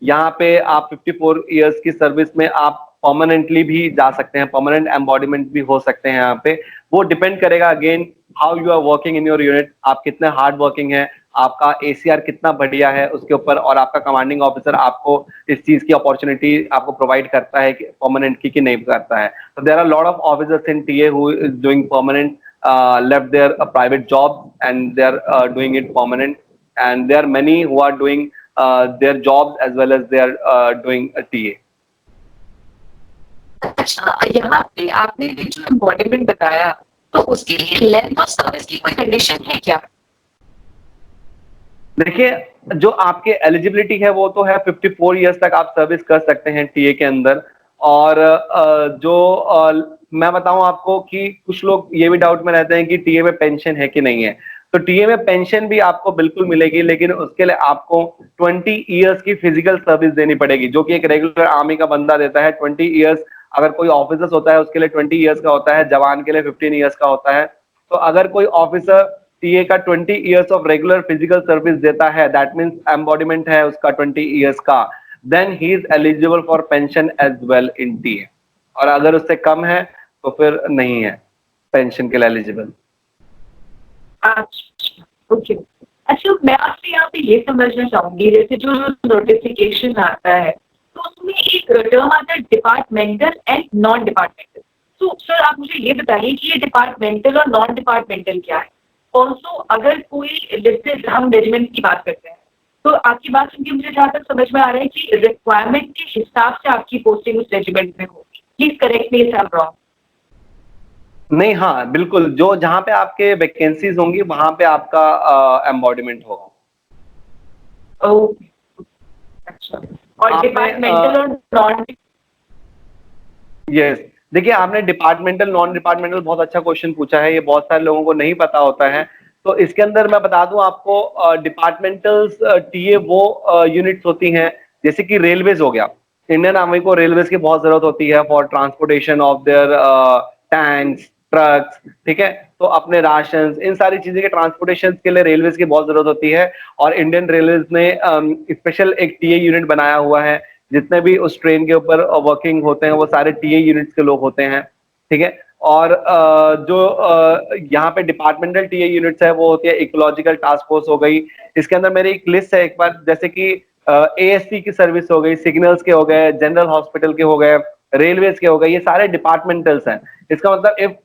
यहाँ पे आप 54 इयर्स की सर्विस में आप परमानेंटली भी जा सकते हैं, परमानेंट एम्बॉडीमेंट भी हो सकते हैं यहाँ पे। वो डिपेंड करेगा again how you are working in your unit, आप कितने हार्ड वर्किंग है, आपका एसीआर कितना बढ़िया है उसके ऊपर, और आपका कमांडिंग ऑफिसर आपको इस चीज की अपॉर्चुनिटी आपको प्रोवाइड करता है कि परमानेंट की कि नहीं करता है। तो there are lot of officers in TA who is doing permanent, left their private jobs and they are doing it permanent, and there are many who are doing their jobs as well as they are doing a TA. अच्छा, यहाँ पे आपने जो embodiment बताया, तो उसके लिए length of service की कोई कंडीशन है क्या? देखिए, जो आपके एलिजिबिलिटी है वो तो है 54 इयर्स तक आप सर्विस कर सकते हैं टीए के अंदर। और मैं बताऊं आपको कि कुछ लोग ये भी डाउट में रहते हैं कि टीए में पेंशन है कि नहीं है। तो टीए में पेंशन भी आपको बिल्कुल मिलेगी, लेकिन उसके लिए आपको 20 इयर्स की फिजिकल सर्विस देनी पड़ेगी, जो कि एक रेगुलर आर्मी का बंदा देता है। 20 इयर्स, अगर कोई ऑफिसर होता है उसके लिए 20 इयर्स का होता है, जवान के लिए 15 इयर्स का होता है। तो अगर कोई ऑफिसर टीए का 20 years of regular physical service देता है, दैट मींस एम्बॉडीमेंट है उसका 20 इयर्स का, then he is eligible for pension as well in TA. और अगर उससे कम है तो फिर नहीं है पेंशन के लिए एलिजिबल। अच्छा, ओके। अच्छा, मैं आपसे यहाँ पे ये समझना चाहूंगी, जैसे जो नोटिफिकेशन आता है तो उसमें एक टर्म आता है डिपार्टमेंटल एंड नॉन डिपार्टमेंटल। तो सर आप मुझे ये बताइए कि ये डिपार्टमेंटल और नॉन डिपार्टमेंटल क्या है। ऑल्सो अगर कोई, जैसे हम रेजिमेंट की बात करते हैं, तो आपकी बात सुन के मुझे जहाँ तक समझ में आ रहा है कि रिक्वायरमेंट के हिसाब से आपकी पोस्टिंग उस रेजिमेंट में होगी। Please correct me if I am wrong. नहीं, हाँ बिल्कुल, जो जहाँ पे आपके वैकेंसीज होंगी वहां पे आपका एम्बॉडीमेंट होगा। ओके, अच्छा। और डिपार्टमेंटल और नॉन, यस, देखिए आपने डिपार्टमेंटल नॉन डिपार्टमेंटल बहुत अच्छा क्वेश्चन पूछा है, ये बहुत सारे लोगों को नहीं पता होता है। तो इसके अंदर मैं बता दूं आपको, डिपार्टमेंटल टीए वो यूनिट्स होती हैं, जैसे कि रेलवेज हो गया। इंडियन आर्मी को रेलवेज की बहुत जरूरत होती है for transportation of their tanks, trucks, ठीक है। तो अपने राशन, इन सारी चीजें के ट्रांसपोर्टेशन के लिए रेलवेज की बहुत जरूरत होती है। और इंडियन रेलवेज ने स्पेशल एक टीए यूनिट बनाया हुआ है, जितने भी उस ट्रेन के ऊपर वर्किंग होते हैं वो सारे टीए यूनिट्स के लोग होते हैं, ठीक है। और जो यहाँ पे डिपार्टमेंटल टीए यूनिट्स है वो होती है इकोलॉजिकल टास्क फोर्स हो गई। इसके अंदर मेरी एक लिस्ट है, एक बार, जैसे कि एएसपी की सर्विस हो गई, सिग्नल्स के हो गए, जनरल हॉस्पिटल के हो गए, रेलवेज के हो गए, ये सारे डिपार्टमेंटल्स हैं। इसका मतलब if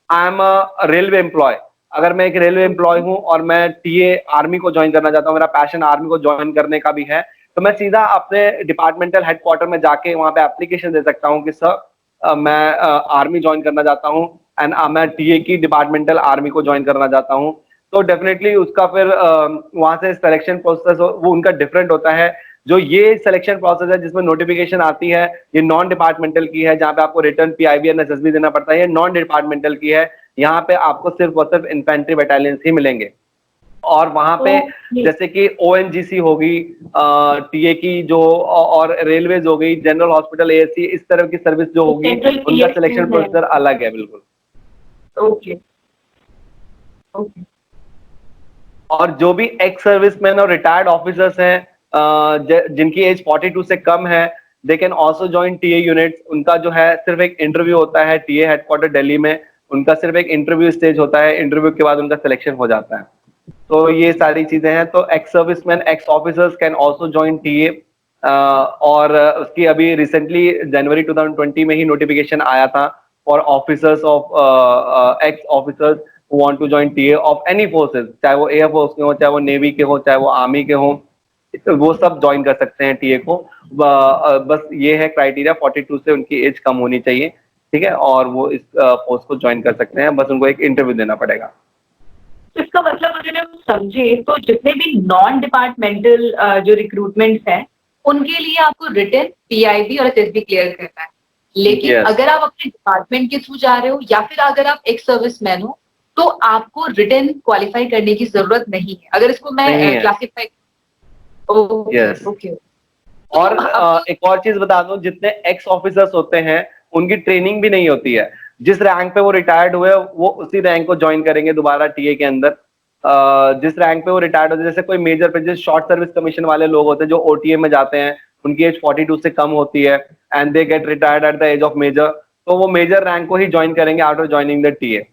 I am a railway employee, अगर मैं एक रेलवे एम्प्लॉय हूँ और मैं टीए आर्मी को ज्वाइन करना चाहता हूँ, मेरा पैशन आर्मी को ज्वाइन करने का भी है, तो मैं सीधा अपने डिपार्टमेंटल हेडक्वार्टर में जाके वहां पे एप्लीकेशन दे सकता हूँ कि सर मैं आर्मी ज्वाइन करना चाहता हूँ एंड मैं टीए की डिपार्टमेंटल आर्मी को ज्वाइन करना चाहता हूँ। तो डेफिनेटली उसका फिर वहां से सिलेक्शन प्रोसेस वो उनका डिफरेंट होता है। जो ये सिलेक्शन प्रोसेस है जिसमें नोटिफिकेशन आती है, ये नॉन डिपार्टमेंटल की है, जहाँ पे आपको रिटर्न पीआईबी एंड एसएसबी देना पड़ता है। ये नॉन डिपार्टमेंटल की है, यहाँ पे आपको सिर्फ और सिर्फ इन्फेंट्री बटालियंस ही मिलेंगे। और वहां पे जैसे कि ओएनजीसी होगी, टीए की जो, और रेलवेज हो गई, जनरल हॉस्पिटल, एएससी, इस तरह की सर्विस जो होगी उनका सिलेक्शन प्रोसीजर अलग है बिल्कुल। Okay, okay. और जो भी एक्स सर्विसमैन और रिटायर्ड ऑफिसर्स हैं जिनकी एज 42 से कम है, they can also join TA units. उनका जो है सिर्फ एक इंटरव्यू होता है टीए हेडक्वार्टर दिल्ली में, उनका सिर्फ एक इंटरव्यू स्टेज होता है, इंटरव्यू के बाद उनका सिलेक्शन हो जाता है। तो ये सारी चीजें हैं। तो ex serviceman, x officers can also join TA. और उसकी अभी रिसेंटली जनवरी 2020 में ही नोटिफिकेशन आया था for officers of x officers who want to join TA of any forces, चाहे वो एयर फोर्स के हो, चाहे वो नेवी के हो, चाहे वो आर्मी के हो, वो सब ज्वाइन कर सकते हैं टीए को। बस ये है क्राइटेरिया, 42 से उनकी एज कम होनी चाहिए, ठीक है, और वो इस फोर्स को ज्वाइन कर सकते हैं। बस उनको एक इंटरव्यू देना पड़ेगा। इसका मतलब अगर हम समझे तो जितने भी नॉन डिपार्टमेंटल जो रिक्रूटमेंट्स हैं उनके लिए आपको रिटन पीआईबी और एसएसबी क्लियर करना है, लेकिन Yes. अगर आप अपने डिपार्टमेंट के थ्रू जा रहे हो या फिर अगर आप एक्स सर्विसमैन हो तो आपको रिटन क्वालिफाई करने की जरूरत नहीं है। अगर इसको मैं नहीं है। Classify okay Yes. ओके और एक और चीज बता दूं, जितने एक्स ऑफिसर्स होते हैं उनकी ट्रेनिंग भी नहीं होती है। जिस रैंक पे वो रिटायर्ड हुए वो उसी रैंक को ज्वाइन करेंगे दोबारा टीए के अंदर। जिस रैंक पे वो रिटायर्ड होते हैं, जैसे कोई मेजर पे जैसे शॉर्ट सर्विस कमीशन वाले लोग होते हैं जो ओटीए में जाते हैं, उनकी एज 42 से कम होती है and they get retired at the age of major, तो वो मेजर रैंक को ही ज्वाइन करेंगे after joining the TA.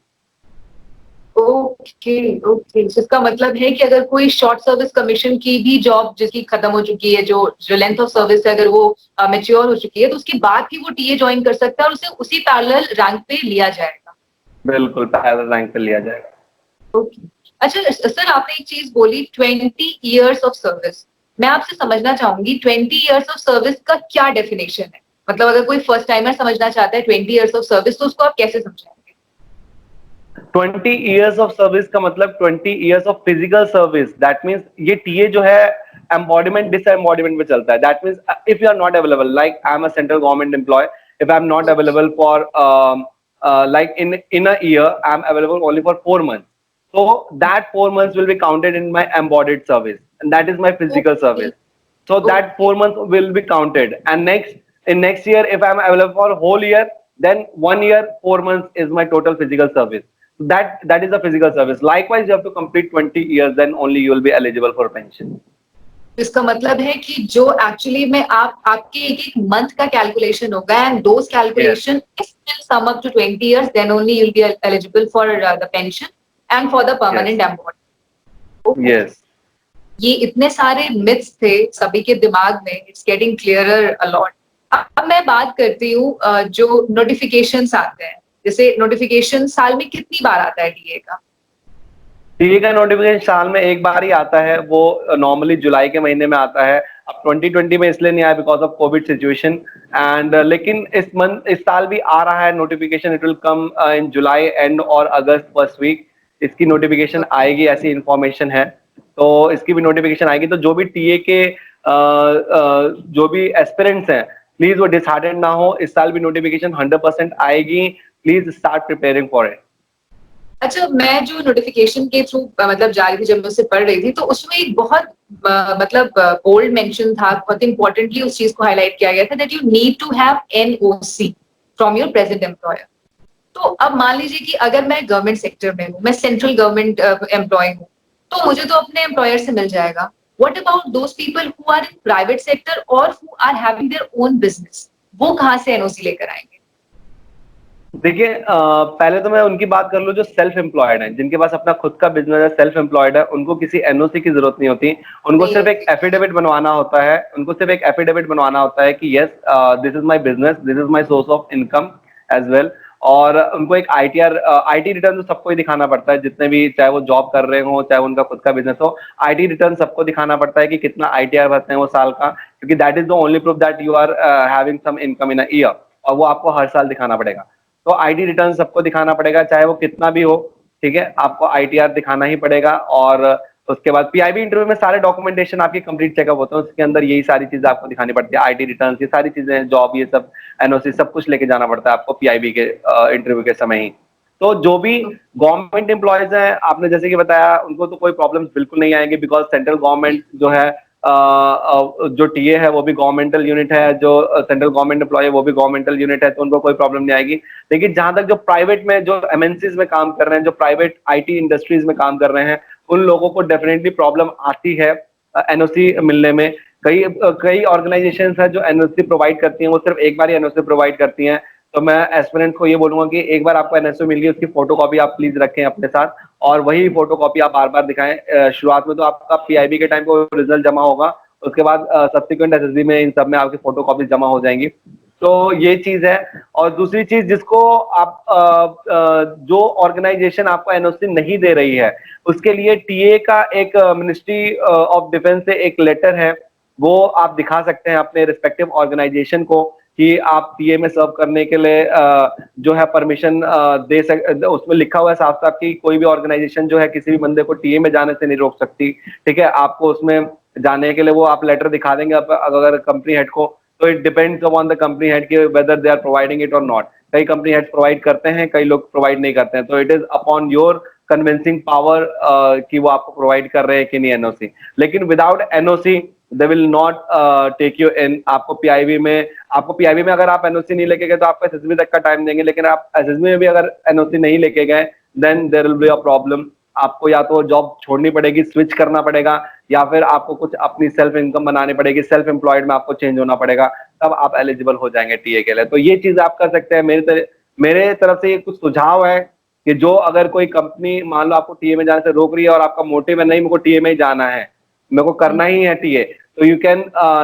Okay okay, इसका मतलब है कि अगर कोई शॉर्ट सर्विस कमीशन की भी जॉब जिसकी खत्म हो चुकी है, जो लेंथ ऑफ सर्विस है, अगर वो मैच्योर हो चुकी है, तो उसके बाद भी वो टीए ज्वाइन कर सकता है और उसे उसी पैरेलल रैंक पे लिया जाएगा। बिल्कुल पैरेलल रैंक पे लिया जाएगा। ओके, अच्छा सर, आपने एक चीज बोली 20 ईयर्स ऑफ सर्विस। मैं आपसे समझना चाहूंगी 20 ईयर्स ऑफ सर्विस का क्या डेफिनेशन है? मतलब अगर कोई फर्स्ट टाइमर समझना चाहता है 20 ईयर्स ऑफ सर्विस, तो उसको आप कैसे समझाएंगे? 20 ईयर्स ऑफ सर्विस का मतलब 20 years of physical service. That means ये टीए जो है एम्बॉडीमेंट डिसएम्बॉडीमेंट में चलता है। That means if you are not available, like I am a central government employee, if I am not available for like in a year, I'm available only for 4 months, so that 4 months will be counted in my embodied service, and that is my physical service. So that 4 months will be counted, and next year if I'm available for whole year, then 1 year 4 months is my total physical service. That is a physical service. Likewise, you have to complete 20 years, then only you will be eligible for pension. इसका मतलब है कि जो actually में आपके एक एक month का कैलकुलेशन होगा, and those calculation will sum up to 20 years, then only you will be eligible for the pension and for the permanent employment. Yes. ये इतने सारे मिथ्स थे सभी के दिमाग में, it's getting clearer a lot. अब मैं बात करती हूँ जो नोटिफिकेशंस आते हैं, जैसे नोटिफिकेशन साल में कितनी बार आता है टीए का? टीए का नोटिफिकेशन साल में एक बार ही आता है, वो नॉर्मली जुलाई के महीने में आता है। अब 2020 में इसलिए नहीं आया because of Covid situation, and लेकिन इस साल भी आ रहा है notification. It will come in July and और अगस्त फर्स्ट वीक इसकी नोटिफिकेशन आएगी, ऐसी इंफॉर्मेशन है। तो इसकी भी नोटिफिकेशन आएगी। तो जो भी टीए के जो भी एस्पिरेंट्स हैं, प्लीज वो डिसहार्टेंड ना हो, इस साल भी नोटिफिकेशन 100% आएगी। Please start preparing for it. अच्छा, मैं जो नोटिफिकेशन के थ्रू मतलब जा रही थी, जब मैं उसे पढ़ रही थी, तो उसमें एक बहुत मतलब बोल्ड मेंशन था, बहुत इंपॉर्टेंटली उस चीज को हाईलाइट किया गया था that you need to have NOC from your present employer. तो अब मान लीजिए कि अगर मैं गवर्नमेंट सेक्टर में हूँ, मैं सेंट्रल गवर्नमेंट एम्प्लॉय हूँ, तो मुझे तो अपने एम्प्लॉयर से मिल जाएगा। What about those people who are in private sector और who are having their own business? वो कहाँ से एनओसी लेकर आएंगे? देखिए, पहले तो मैं उनकी बात कर लूं जो सेल्फ एम्प्लॉयड है, जिनके पास अपना खुद का बिजनेस है, सेल्फ एम्प्लॉयड है, उनको किसी एनओसी की जरूरत नहीं होती। उनको सिर्फ एक एफिडेविट बनवाना होता है। उनको सिर्फ एक एफिडेविट बनवाना होता है कि yes, this is my business, this is my source of income as well. और उनको एक आईटी रिटर्न तो सबको ही दिखाना पड़ता है, जितने भी, चाहे वो जॉब कर रहे हो, चाहे उनका खुद का बिजनेस हो, आईटी रिटर्न सबको दिखाना पड़ता है कि कितना आईटीआर भरते हैं वो साल का, क्योंकि that is the only proof that you are having some income in a year, और वो आपको हर साल दिखाना पड़ेगा। तो आईटी रिटर्न सबको दिखाना पड़ेगा, चाहे वो कितना भी हो। ठीक है, आपको आईटीआर दिखाना ही पड़ेगा। और उसके बाद पीआईबी इंटरव्यू में सारे डॉक्यूमेंटेशन आपके कंप्लीट चेकअप होते हैं, उसके अंदर यही सारी चीजें आपको दिखानी पड़ती है। आईटी रिटर्न, ये सारी चीजें, जॉब, ये सब, एनओसी, सब कुछ लेके जाना पड़ता है आपको पीआईबी के इंटरव्यू के समय ही। तो जो भी गवर्नमेंट एम्प्लॉयज हैं, आपने जैसे कि बताया, उनको तो कोई प्रॉब्लम्स बिल्कुल नहीं आएंगे, बिकॉज सेंट्रल गवर्नमेंट जो है, जो टीए है वो भी गवर्नमेंटल यूनिट है, जो सेंट्रल गवर्नमेंट एम्प्लॉय है वो भी गवर्नमेंटल यूनिट है, तो उनको कोई प्रॉब्लम नहीं आएगी। लेकिन जहां तक जो प्राइवेट में, जो एमएनसीज में काम कर रहे हैं, जो प्राइवेट आईटी इंडस्ट्रीज में काम कर रहे हैं, उन लोगों को डेफिनेटली प्रॉब्लम आती है एनओसी मिलने में। कई ऑर्गेनाइजेशंस है जो एनओसी प्रोवाइड करती हैं, वो सिर्फ एक बार ही एनओसी प्रोवाइड करती हैं। तो मैं एस्पिरेंट को ये बोलूंगा कि एक बार आपको एनओसी मिल गई, उसकी फोटोकॉपी आप प्लीज रखें अपने साथ, और वही फोटोकॉपी आप बार बार दिखाएं। शुरुआत में तो आपका पीआईबी के टाइम पे रिजल्ट जमा होगा, उसके बाद सब्सिक्वेंट एसएसबी में इन सब में आपकी फोटोकॉपी जमा हो जाएंगी। तो ये चीज है। और दूसरी चीज, जिसको आप जो ऑर्गेनाइजेशन आपको एनओसी नहीं दे रही है, उसके लिए टीए का एक मिनिस्ट्री ऑफ डिफेंस से एक लेटर है, वो आप दिखा सकते हैं अपने रिस्पेक्टिव ऑर्गेनाइजेशन को कि आप टीए में सर्व करने के लिए जो है परमिशन दे उसमें लिखा हुआ है साफ साफ कि कोई भी ऑर्गेनाइजेशन जो है किसी भी बंदे को टीए में जाने से नहीं रोक सकती, ठीक है। आपको उसमें जाने के लिए वो आप लेटर दिखा देंगे अगर कंपनी हेड को, तो it depends upon the company head कि whether they are providing it और नॉट। कई कंपनी हेड प्रोवाइड करते हैं, कई लोग प्रोवाइड नहीं करते हैं, तो it is upon your convincing power कि वो आपको प्रोवाइड कर रहे हैं कि नहीं एनओसी। लेकिन without NOC they will not take you in. आपको पीआईबी में अगर आप एनओसी नहीं लेके गए तो आपको एसएसबी तक का टाइम देंगे, लेकिन आप एसएसबी में भी अगर एनओसी नहीं लेके गए then there will be a problem. आपको या तो जॉब छोड़नी पड़ेगी, स्विच करना पड़ेगा, या फिर आपको कुछ अपनी सेल्फ इनकम बनानी पड़ेगी, सेल्फ एम्प्लॉयड में आपको चेंज होना पड़ेगा, तब आप एलिजिबल हो जाएंगे टीए के लिए। तो ये चीज आप कर सकते हैं। मेरे तरफ से ये कुछ सुझाव है कि जो अगर कोई कंपनी मान लो आपको टीए में जाने से रोक रही है और आपका मोटिव है नहीं मेरे को टीए में ही जाना है, मेरे को करना ही है टीए, तो you can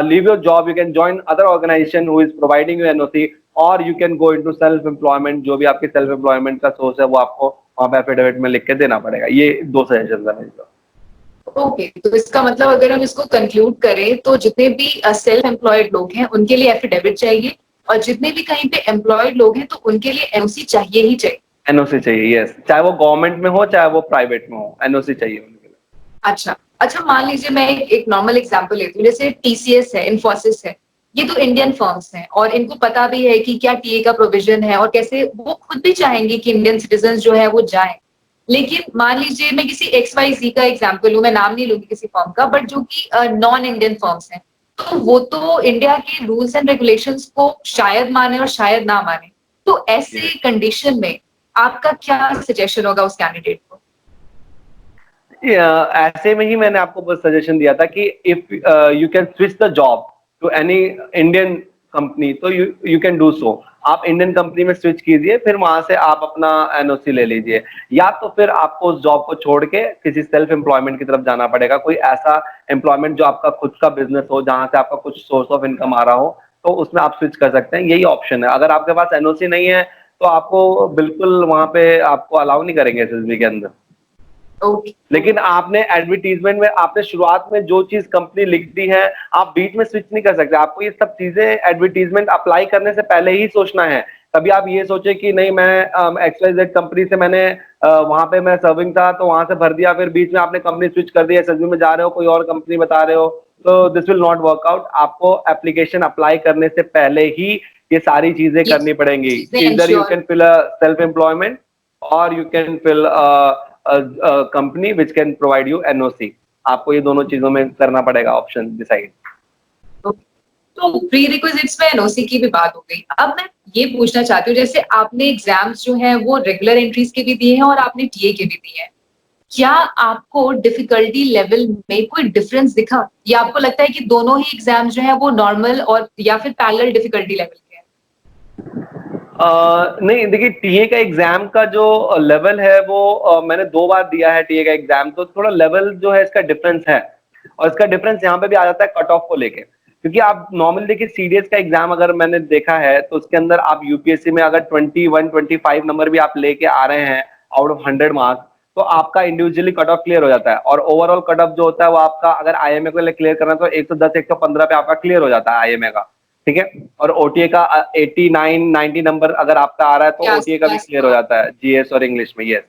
leave your job, you can join other organization who is providing you NOC, और you can go into self employment। जो भी आपके सेल्फ एम्प्लॉयमेंट का सोर्स है वो आपको वहाँ पे एफिडेविट में लिख के देना पड़ेगा। ये 2 सजेशन है मेरे। ओके, तो इसका मतलब अगर हम इसको कंक्लूड करें तो जितने भी सेल्फ एम्प्लॉयड लोग हैं उनके लिए एफिडेविट चाहिए, और जितने भी कहीं पे एम्प्लॉयड लोग हैं तो उनके लिए एनओसी चाहिए ही चाहिए। एनओसी चाहिए, यस, चाहे वो गवर्नमेंट में हो चाहे वो प्राइवेट में हो, एनओसी चाहिए उनके लिए। अच्छा, मान लीजिए मैं एक नॉर्मल एग्जांपल लेती हूँ, जैसे टीसीएस है, इन्फोसिस है, ये तो इंडियन फर्म्स हैं और इनको पता भी है कि क्या टीए का प्रोविजन है और कैसे वो खुद भी चाहेंगे कि इंडियन सिटीजन जो है वो जाएं। लेकिन मान लीजिए मैं किसी XYZ का एग्जांपल लूं, मैं नाम नहीं लूंगी किसी फर्म का, बट जो कि नॉन इंडियन फर्म्स हैं, तो वो तो इंडिया के रूल्स एंड रेगुलेशंस को शायद माने और शायद ना माने। तो ऐसे कंडीशन में आपका क्या सजेशन होगा उस कैंडिडेट को? ऐसे में ही मैंने आपको बस सजेशन दिया था कि if you can switch the job to any Indian company तो यू कैन डू सो। आप इंडियन कंपनी में स्विच कीजिए, फिर वहां से आप अपना एनओसी ले लीजिए, या तो फिर आपको उस जॉब को छोड़ के किसी सेल्फ एम्प्लॉयमेंट की तरफ जाना पड़ेगा। कोई ऐसा एम्प्लॉयमेंट जो आपका खुद का बिजनेस हो, जहां से आपका कुछ सोर्स ऑफ इनकम आ रहा हो, तो उसमें आप स्विच कर सकते हैं। यही ऑप्शन है। अगर आपके पास एनओसी नहीं है तो आपको बिल्कुल वहां पे आपको अलाउ नहीं करेंगे एसएसबी के अंदर। लेकिन आपने एडवर्टीजमेंट में आपने शुरुआत में जो चीज कंपनी लिख दी है, आप बीच में स्विच नहीं कर सकते। आपको ये सब चीजें एडवर्टीजमेंट अप्लाई करने से पहले ही सोचना है। कभी आप ये सोचे कि नहीं मैं XYZ कंपनी से मैंने वहां पे मैं सर्विंग था तो वहां से भर दिया, फिर बीच में आपने कंपनी स्विच कर दी, एसएसबी में जा रहे हो, कोई और कंपनी बता रहे हो, तो this will not work out. आपको एप्लीकेशन अप्लाई करने से पहले ही ये सारी चीजें करनी पड़ेंगी। इधर you can fill self employment और you can fill company which can provide you NOC. आपको ये दोनों चीजों में करना पड़ेगा ऑप्शन डिसाइड। तो प्री रिक्विजिट्स में एनओसी की भी बात हो गई। अब मैं ये पूछना चाहती हूँ, जैसे आपने एग्जाम्स जो हैं वो रेगुलर एंट्रीज के भी दिए हैं और आपने टीए के भी दिए हैं, क्या आपको डिफिकल्टी लेवल में कोई डिफरेंस दिखा, या आपको लगता है कि दोनों ही एग्जाम्स जो हैं वो नॉर्मल और या फिर पैरेलल डिफिकल्टी लेवल के हैं? नहीं, देखिए टीए का एग्जाम का जो लेवल है वो मैंने 2 बार दिया है टीए का एग्जाम, तो थोड़ा लेवल जो है इसका डिफरेंस है। और इसका डिफरेंस यहाँ पे भी आ जाता है कट ऑफ को लेके, क्योंकि आप नॉर्मली देखिए सीडीएस का एग्जाम अगर मैंने देखा है तो उसके अंदर आप यूपीएससी में अगर 21-25 नंबर भी आप लेके आ रहे हैं आउट ऑफ 100 मार्क्स, तो आपका इंडिविजुअली कट ऑफ क्लियर हो जाता है। और ओवरऑल कट ऑफ जो होता है वो आपका अगर आईएमए को क्लियर करना है तो 110-115 पे आपका क्लियर हो जाता है आईएमए का, ठीक है। और ओटीए का 89-90 नंबर अगर आपका आ रहा है तो ओटीए का भी क्लियर हो जाता है जीएस और इंग्लिश में, यस।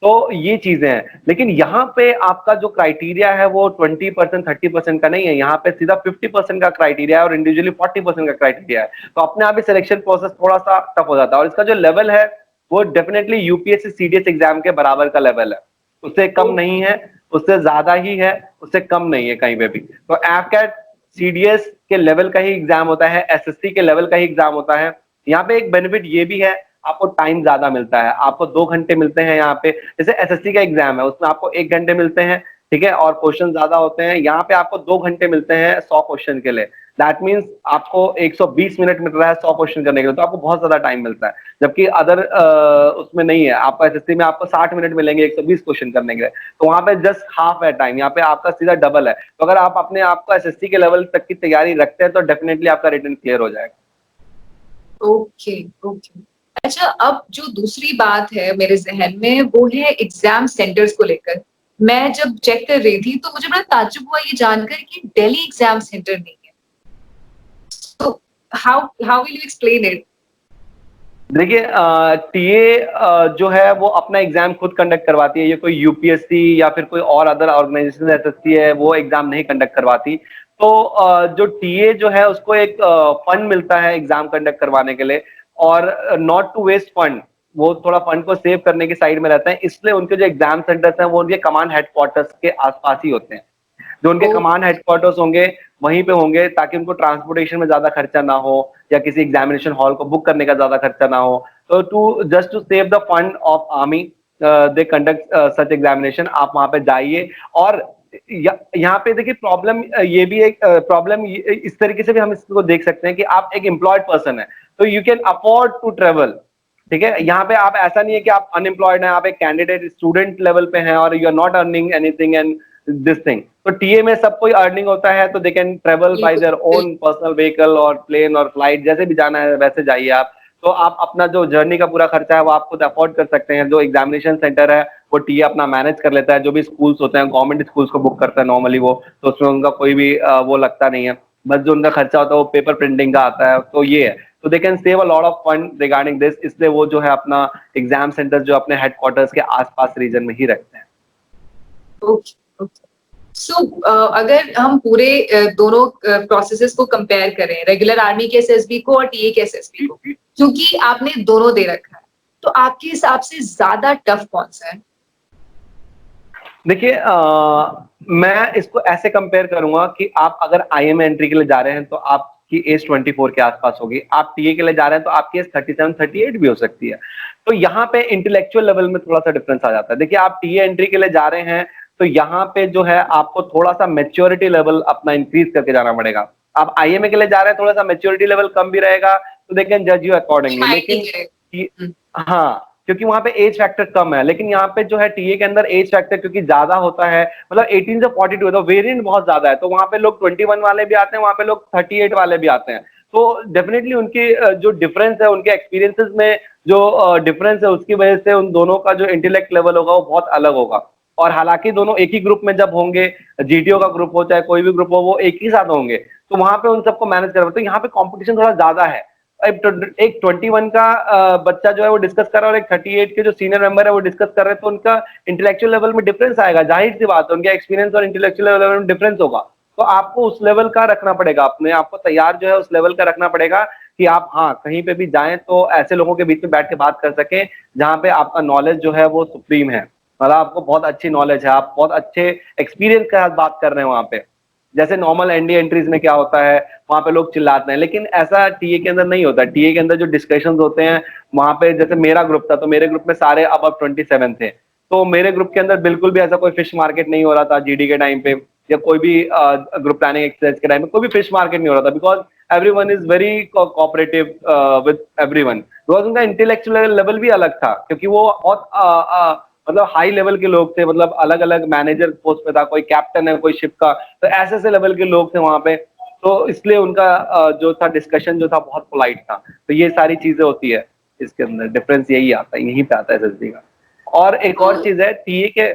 तो ये चीजें हैं। लेकिन यहाँ पे आपका जो क्राइटेरिया है वो 20% 30% का नहीं है, यहाँ पे सीधा 50% का क्राइटेरिया है और इंडिविजुअली 40% का क्राइटेरिया है। तो अपने आप ही सिलेक्शन प्रोसेस थोड़ा सा टफ हो जाता है। और इसका जो लेवल है वो डेफिनेटली यूपीएससी सीडीएस एग्जाम के बराबर का लेवल है, उससे कम नहीं है, उससे ज्यादा ही है, उससे कम नहीं है कहीं पे भी। तो एफकैट सीडीएस के लेवल का ही एग्जाम होता है, एसएससी के लेवल का ही एग्जाम होता है। यहाँ पे एक बेनिफिट ये भी है, आपको टाइम ज्यादा मिलता है, आपको 2 घंटे मिलते हैं यहाँ पे। जैसे एसएससी का एग्जाम है उसमें आपको 1 घंटे मिलते हैं, ठीक है, और क्वेश्चन ज्यादा होते हैं। यहाँ पे आपको 2 घंटे मिलते हैं 100 क्वेश्चन के लिए। दैट मीन्स आपको 120 मिनट मिल रहा है 100 क्वेश्चन करने के लिए, तो आपको बहुत ज्यादा टाइम मिलता है। जबकि अदर उसमें नहीं है, आपको एसएससी में आपको 60 मिनट मिलेंगे 120 क्वेश्चन करने के लिए, तो वहां पे जस्ट हाफ है टाइम, यहाँ पे आपका सीधा डबल है। तो अगर आप अपने आप को एसएससी के लेवल तक की तैयारी रखते हैं तो डेफिनेटली आपका रिटन क्लियर हो जाएगा। ओके। अच्छा, अब जो दूसरी बात है मेरे जहन में वो है एग्जाम सेंटर्स को लेकर। मैं जब चेक कर रही थी तो मुझे बड़ा ताज्जुब हुआ ये जानकर कि दिल्ली एग्जाम सेंटर नहीं है। तो how will you explain it? देखिए टीए जो है वो अपना एग्जाम खुद कंडक्ट करवाती है, ये कोई यूपीएससी या फिर कोई और अदर ऑर्गेनाइजेशन एसएससी है वो एग्जाम नहीं कंडक्ट करवाती। तो जो टीए जो है उसको एक फंड मिलता है एग्जाम कंडक्ट करवाने के लिए, और नॉट टू वेस्ट फंड, वो थोड़ा फंड को सेव करने की साइड में रहता है, इसलिए उनके जो एग्जाम सेंटर्स हैं वो उनके कमांड हेडक्वार्टर्स के आसपास ही होते हैं। जो उनके ओ, कमांड हेडक्वार्टर्स होंगे वहीं पे होंगे, ताकि उनको ट्रांसपोर्टेशन में ज्यादा खर्चा ना हो या किसी एग्जामिनेशन हॉल को बुक करने का ज्यादा खर्चा ना हो। तो to save the fund of army they conduct such examination. आप वहां पे जाइए। और यहाँ पे देखिए प्रॉब्लम ये भी एक प्रॉब्लम इस तरीके से भी हम इसको देख सकते हैं कि आप एक एम्प्लॉयड पर्सन है तो you can afford to travel. ठीक है, यहाँ पे आप ऐसा नहीं है कि आप अनएम्प्लॉयड हैं, आप एक कैंडिडेट स्टूडेंट लेवल पे हैं और you are not earning anything and this thing. तो टीए में सब कोई अर्निंग होता है, तो they can travel by their own personal vehicle और प्लेन और फ्लाइट, जैसे भी जाना है वैसे जाइए आप। तो आप अपना जो जर्नी का पूरा खर्चा है वो आप खुद अफोर्ड कर सकते हैं। जो एग्जामिनेशन सेंटर है वो टीए अपना मैनेज कर लेता है। जो भी स्कूल्स होते हैं गवर्नमेंट स्कूल्स को बुक करता है नॉर्मली वो, तो उसमें उनका कोई भी वो लगता नहीं है। बस जो उनका खर्चा होता है वो पेपर प्रिंटिंग का आता है। तो ये है, तो they can save a lot of fund regarding this, इसलिए वो जो है अपना एग्जाम सेंटर जो अपने हेडक्वार्टर्स के आसपास रीजन में ही रखते हैं। Okay, okay. सो अगर हम पूरे दोनों प्रोसेसेस को कंपेयर करें, रेगुलर आर्मी के एसएसबी को और टीए के एसएसबी को, क्योंकि आपने दोनों दे रखा है, तो आपके हिसाब से ज्यादा टफ कौन सा है? देखिए मैं इसको ऐसे कंपेयर करूंगा कि आप अगर आईएम एंट्री के लिए जा रहे हैं तो आपकी एज 24 के आसपास होगी। आप टीए के लिए जा रहे हैं तो आपकी एज 37 38 भी हो सकती है। तो यहाँ पे इंटेलेक्चुअल लेवल में थोड़ा सा डिफरेंस आ जाता है। देखिए आप टीए एंट्री के लिए जा रहे हैं तो यहाँ पे जो है आपको थोड़ा सा मेच्योरिटी लेवल अपना इंक्रीज करके जाना पड़ेगा। आप आईएमए के लिए जा रहे हैं, थोड़ा सा मेच्योरिटी लेवल कम भी रहेगा, तो दे कैन जज यू अकॉर्डिंगली। लेकिन हाँ, क्योंकि वहां पे एज फैक्टर कम है। लेकिन यहाँ पे जो है टीए के अंदर एज फैक्टर क्योंकि ज्यादा होता है, मतलब 18 से 42 है, तो वेरिएंट बहुत ज्यादा है। तो वहां पे लोग 21 वाले भी आते हैं, वहां पे लोग 38 वाले भी आते हैं। तो डेफिनेटली उनकी जो डिफरेंस है, उनके एक्सपीरियंसेस में जो डिफरेंस है, उसकी वजह से उन दोनों का जो इंटेलेक्ट लेवल होगा वो बहुत अलग होगा। और हालांकि दोनों एक ही ग्रुप में जब होंगे, जीटीओ का ग्रुप हो चाहे कोई भी ग्रुप हो, वो एक ही साथ होंगे, तो वहां पे उन सबको मैनेज करना। तो यहाँ पे कॉम्पिटिशन थोड़ा ज्यादा है। एक 21 का बच्चा जो है वो डिस्कस कर रहा है और एक 38 के जो सीनियर मेंबर है वो डिस्कस कर रहे हैं, तो उनका इंटेलेक्चुअल लेवल में डिफरेंस आएगा। जाहिर सी बात है, उनके एक्सपीरियंस और इंटेलेक्चुअल लेवल में डिफरेंस होगा। तो आपको उस लेवल का रखना पड़ेगा, अपने आपको तैयार जो है उस लेवल का रखना पड़ेगा कि आप हाँ कहीं पे भी जाएं तो ऐसे लोगों के बीच में बैठ के बात कर सकें जहां पे आपका नॉलेज जो है वो सुप्रीम है, मतलब आपको बहुत अच्छी नॉलेज है, आप बहुत अच्छे एक्सपीरियंस के साथ बात कर रहे हैं वहां पे। जैसे नॉर्मल एनडी एंट्रीज में क्या होता है, वहां पे लोग चिल्लाते हैं, लेकिन ऐसा टीए के अंदर नहीं होता। टीए के अंदर जो डिस्कशंस होते हैं वहां पे, जैसे मेरा ग्रुप था तो मेरे ग्रुप में सारे अब 27 थे, तो मेरे ग्रुप के अंदर बिल्कुल भी ऐसा कोई फिश मार्केट नहीं हो रहा था जीडी के टाइम पे, या कोई भी ग्रुप प्लानिंग एक्सरसाइज के टाइम में कोई भी फिश मार्केट नहीं हो रहा था। Because everyone is very cooperative with everyone, because उनका इंटेलेक्चुअल लेवल भी अलग था, क्योंकि वो बहुत मतलब हाई लेवल के लोग थे, मतलब अलग अलग मैनेजर पोस्ट पे था, कोई कैप्टन है कोई शिप का, तो ऐसे ऐसे लेवल के लोग थे वहां पे। तो इसलिए उनका जो था डिस्कशन जो था बहुत पोलाइट था। तो ये सारी चीजें होती है, इसके अंदर डिफरेंस यही आता है, यहीं पे आता है एसएसबी का। और एक और चीज है टीए के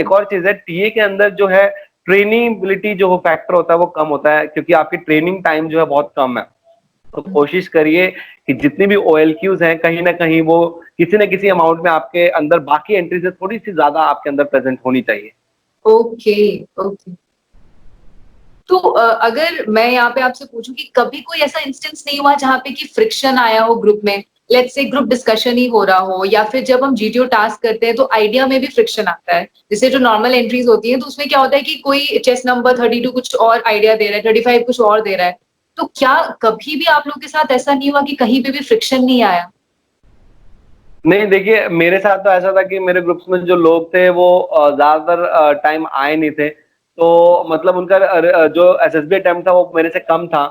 एक और चीज है टीए के अंदर जो है ट्रेनिंगबिलिटी जो फैक्टर होता है वो कम होता है, क्योंकि आपकी ट्रेनिंग टाइम जो है बहुत कम है। तो कोशिश करिए कि जितनी भी OLQs हैं कहीं ना कहीं वो किसी न किसी अमाउंट में आपके अंदर बाकी एंट्री से थोड़ी सी ज्यादा आपके अंदर प्रेजेंट होनी चाहिए। Okay, okay. तो अगर मैं यहाँ पे आपसे पूछूं कि कभी कोई ऐसा इंस्टेंस नहीं हुआ जहाँ पे कि फ्रिक्शन आया हो ग्रुप में, लेट्स से ग्रुप डिस्कशन ही हो रहा हो, या फिर जब हम जीटीओ टास्क करते हैं तो आइडिया में भी फ्रिक्शन आता है। जैसे जो नॉर्मल एंट्रीज होती हैं तो उसमें क्या होता है कि कोई चेस नंबर 32 कुछ और आइडिया दे रहा है, 35 कुछ और दे रहा है। तो क्या कभी भी आप लोग के साथ ऐसा नहीं हुआ कि कहीं पे भी फ्रिक्शन नहीं आया? नहीं, देखिए मेरे साथ तो ऐसा था कि मेरे ग्रुप्स में जो लोग थे वो ज्यादातर टाइम आए नहीं थे, तो मतलब उनका जो एसएसबी अटेम्प्ट था वो मेरे से कम था।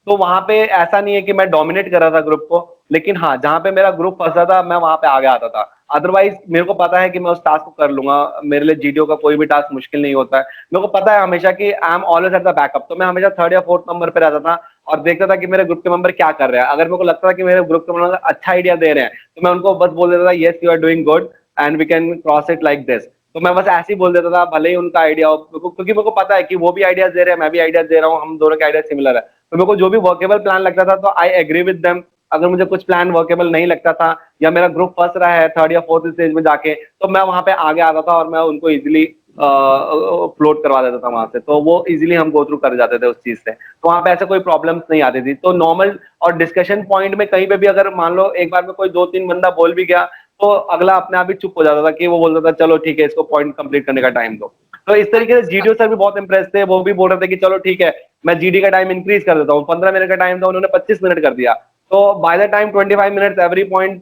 तो वहां पे ऐसा नहीं है कि मैं डोमिनेट कर रहा था ग्रुप को, लेकिन हाँ जहां पे मेरा ग्रुप फंसा था मैं वहां पे आगे आता था। अदरवाइज मेरे को पता है कि मैं उस टास्क को कर लूंगा, मेरे लिए जीडीओ का कोई भी टास्क मुश्किल नहीं होता है। मेरे को पता है हमेशा कि I am always at the backup, तो मैं हमेशा 3rd या 4th नंबर पे रहता था और देखता था कि मेरे ग्रुप के मेंबर क्या कर रहे हैं। अगर मेरे को लगता था कि मेरे ग्रुप के मेंबर अच्छा आइडिया दे रहे हैं तो मैं उनको बस बोल देता था yes you are doing good and we can cross it like this. तो मैं बस ऐसे ही बोल देता था, भले ही उनका आइडिया हो, क्योंकि मेरे को पता है कि वो भी आइडियाज दे रहे हैं, मैं भी आइडियाज दे रहा हूँ, हम दोनों के आइडिया सिमिलर है। तो मेरे को जो भी वर्केबल प्लान लगता था तो आई एग्री विद देम। अगर मुझे कुछ प्लान वर्केबल नहीं लगता था या मेरा ग्रुप फंस रहा है थर्ड या फोर्थ स्टेज में जाके, तो मैं वहां पे आगे आता था और मैं उनको इजिली फ्लोट करवा देता था वहां से, तो वो इजीली हम गो थ्रू कर जाते थे उस चीज से। तो वहां पे ऐसे कोई प्रॉब्लम्स नहीं आती थी। तो नॉर्मल और डिस्कशन पॉइंट में कहीं पे भी अगर मान लो एक बार में कोई 2-3 बंदा बोल भी गया, तो अगला अपने आप ही चुप हो जाता था, कि वो बोलता था चलो ठीक है, इसको पॉइंट कंप्लीट करने का टाइम दो। तो इस तरीके से जीडीओ सर भी बहुत इंप्रेस थे, वो भी बोल रहे थे कि चलो ठीक है, मैं जीडी का टाइम इंक्रीज कर देता हूँ। 15 मिनट का टाइम था, उन्होंने 25 मिनट कर दिया। तो by the time 25 minutes every point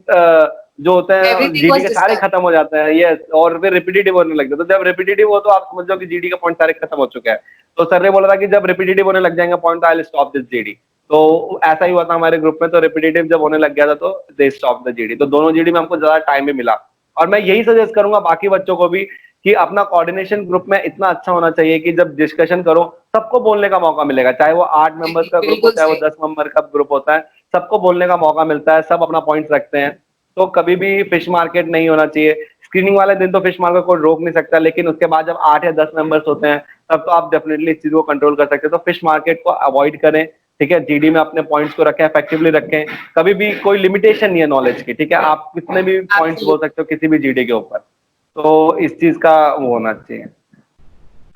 जो होते हैं Everything जीडी was के सारे discussed. खत्म हो जाते हैं। यस, और फिर रिपीटेटिव होने लगते हैं। तो जब रिपीटेटिव हो तो आप समझ लो कि जीडी का पॉइंट सारे खत्म हो चुके हैं। तो सर ने बोला था कि जब रिपीटेटिव होने लग जाएंगे point, I will stop this GD. तो ऐसा ही हुआ था हमारे ग्रुप में। तो रिपीटेटिव जब होने लग गया था तो दे स्टॉप द जीडी। तो दोनों जीडी में हमको ज्यादा टाइम भी मिला। और मैं यही सजेस्ट करूंगा बाकी बच्चों को भी कि अपना कोऑर्डिनेशन ग्रुप में इतना अच्छा होना चाहिए कि जब डिस्कशन करो सबको बोलने का मौका मिलेगा, चाहे वो 8 मेंबर्स का ग्रुप हो, बिल्कुल चाहे वो सही। 10 मेंबर का ग्रुप होता है, सबको बोलने का मौका मिलता है, सब अपना पॉइंट्स रखते हैं। तो कभी भी फिश मार्केट नहीं होना चाहिए। स्क्रीनिंग वाले दिन तो फिश मार्केट को रोक नहीं सकता, लेकिन उसके बाद जब 8 या 10 मेंबर्स होते हैं तब तो आप डेफिनेटली इस चीज को कंट्रोल कर सकते हैं। तो फिश मार्केट को अवॉइड करें, ठीक है। जीडी में अपने पॉइंट्स को रखें, इफेक्टिवली रखें। कभी भी कोई लिमिटेशन नहीं है नॉलेज की, ठीक है। आप कितने भी पॉइंट्स बोल Absolutely. सकते हो किसी भी जीडी के ऊपर। तो इस चीज का वो होना चाहिए।